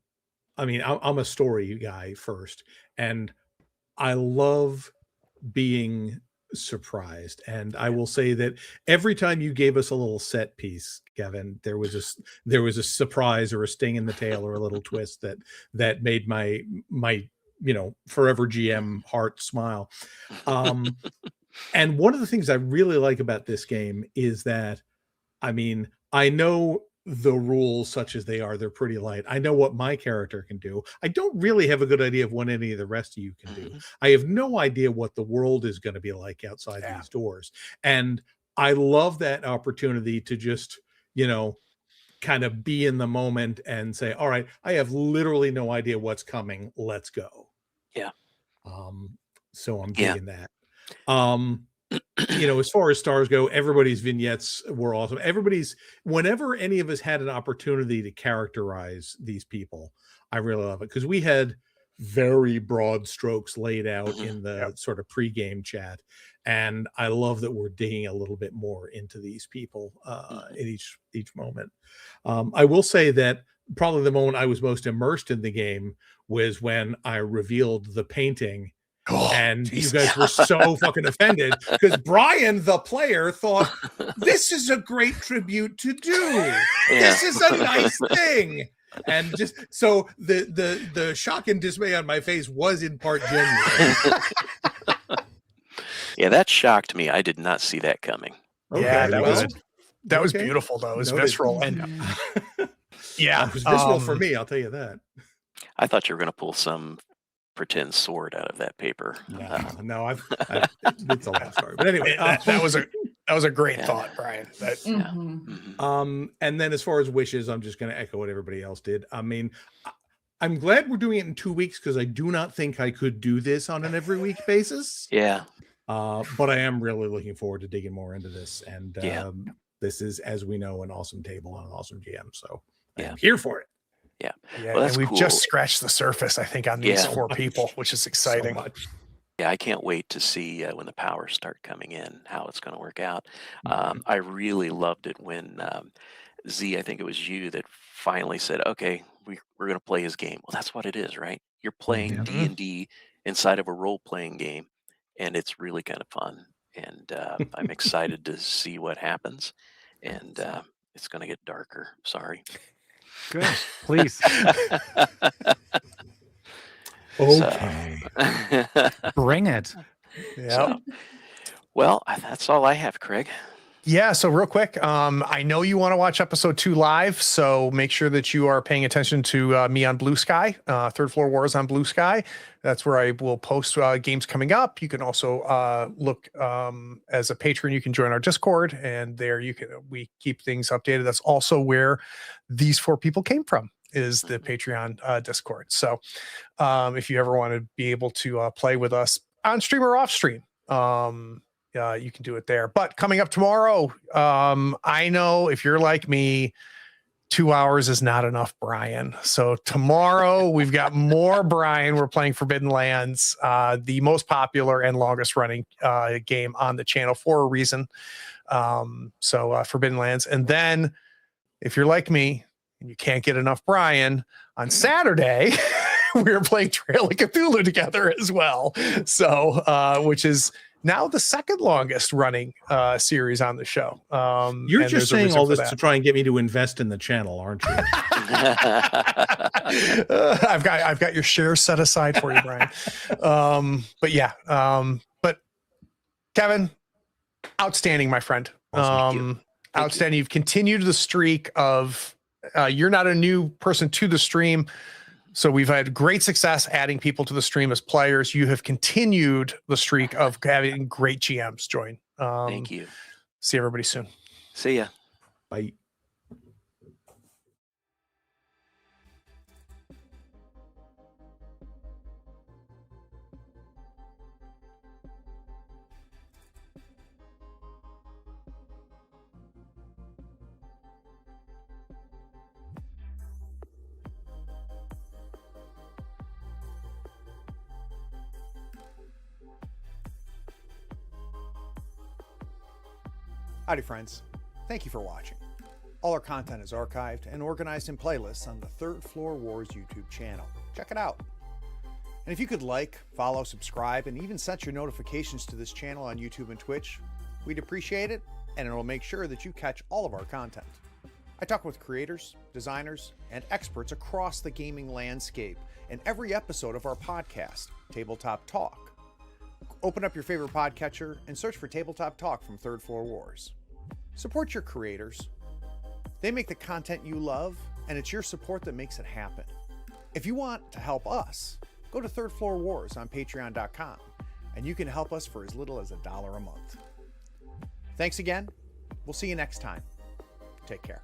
I'm a story guy first, and I love being surprised. And I will say that every time you gave us a little set piece, Kevin, there was a surprise or a sting in the tail or a little twist that made my forever GM heart smile. Um, and one of the things I really like about this game is that, I know the rules such as they are, they're pretty light. I know what my character can do. I don't really have a good idea of what any of the rest of you can do. Mhm. I have no idea what the world is going to be like outside Yeah. these doors. And I love that opportunity to just, kind of be in the moment and say, all right, I have literally no idea what's coming. Let's go. Yeah. So I'm Yeah. digging that. As far as stars go, everybody's vignettes were awesome. Whenever any of us had an opportunity to characterize these people, I really love it because we had very broad strokes laid out Mhm. in the Yep. sort of pre-game chat. And I love that we're digging a little bit more into these people Mhm. in each moment. I will say that probably the moment I was most immersed in the game was when I revealed the painting, Oh, and you Jesus. guys were so fucking offended because Brian, the player, thought this is a great tribute to do. This is a nice thing. And just so the shock and dismay on my face was in part genuine. Yeah, that shocked me. I did not see that coming. Yeah, that was well, that was okay. beautiful though. It was Noted. visceral, and Mhm. yeah, It was visceral for me, I'll tell you that. I thought you were going to pull some pretend sword out of that paper. No, it's a long story. But anyway, that was a great Yeah. thought, Brian. That Yeah. Mhm. Mhm. And then as far as wishes, I'm just going to echo what everybody else did. I'm glad we're doing it in 2 weeks because I do not think I could do this on an every week basis. Yeah. But I am really looking forward to digging more into this. And Yeah. this is, as we know, an awesome table and an awesome GM. So Yeah. I'm here for it. Yeah. yeah, Well, that's and we've cool. just scratched the surface, I think, on these Yeah. 4 people, which is exciting. So much. Yeah, I can't wait to see when the powers start coming in, how it's going to work out. Mhm. I really loved it when Z, I think it was you that finally said, "Okay, we're going to play his game." Well, that's what it is, right? You're playing Mhm. D&D inside of a role-playing game, and it's really kind of fun. And I'm excited to see what happens. And it's going to get darker. Sorry. Good. Please. Okay. Bring it. Yeah. So, well, that's all I have, Craig. Yeah, so real quick, I know you want to watch episode 2 live, so make sure that you are paying attention to me on Blue Sky, Third Floor Wars on Blue Sky. That's where I will post games coming up. You can also look as a patron. You can join our Discord, and there we keep things updated. That's also where these 4 people came from, is the Patreon Discord. So if you ever want to be able to play with us on stream or off stream, you can do it there. But coming up tomorrow, I know if you're like me, 2 hours is not enough, Brian. So tomorrow we've got more Brian. We're playing Forbidden Lands, the most popular and longest running game on the channel for a reason. So Forbidden Lands. And then if you're like me and you can't get enough Brian, on Saturday, we're playing Trail of Cthulhu together as well. So, which is now the second longest running series on the show. You're and just there's a saying reason all for this that. to try and get me to invest in the channel, aren't you? I've got your shares set aside for you, Brian. But yeah, but Kevin, outstanding, my friend. Awesome. Thank you. Outstanding. You've continued the streak of you're not a new person to the stream. So we've had great success adding people to the stream as players. You have continued the streak of having great GMs join. Thank you. See everybody soon. See ya. Bye. Howdy friends, thank you for watching. All our content is archived and organized in playlists on the Third Floor Wars YouTube channel. Check it out. And if you could like, follow, subscribe, and even set your notifications to this channel on YouTube and Twitch, we'd appreciate it, and it'll make sure that you catch all of our content. I talk with creators, designers, and experts across the gaming landscape in every episode of our podcast, Tabletop Talk. Open up your favorite podcatcher and search for Tabletop Talk from Third Floor Wars. Support your creators. They make the content you love, and it's your support that makes it happen. If you want to help us, go to Third Floor Wars on patreon.com, and you can help us for as little as $1 a month. Thanks again. We'll see you next time. Take care.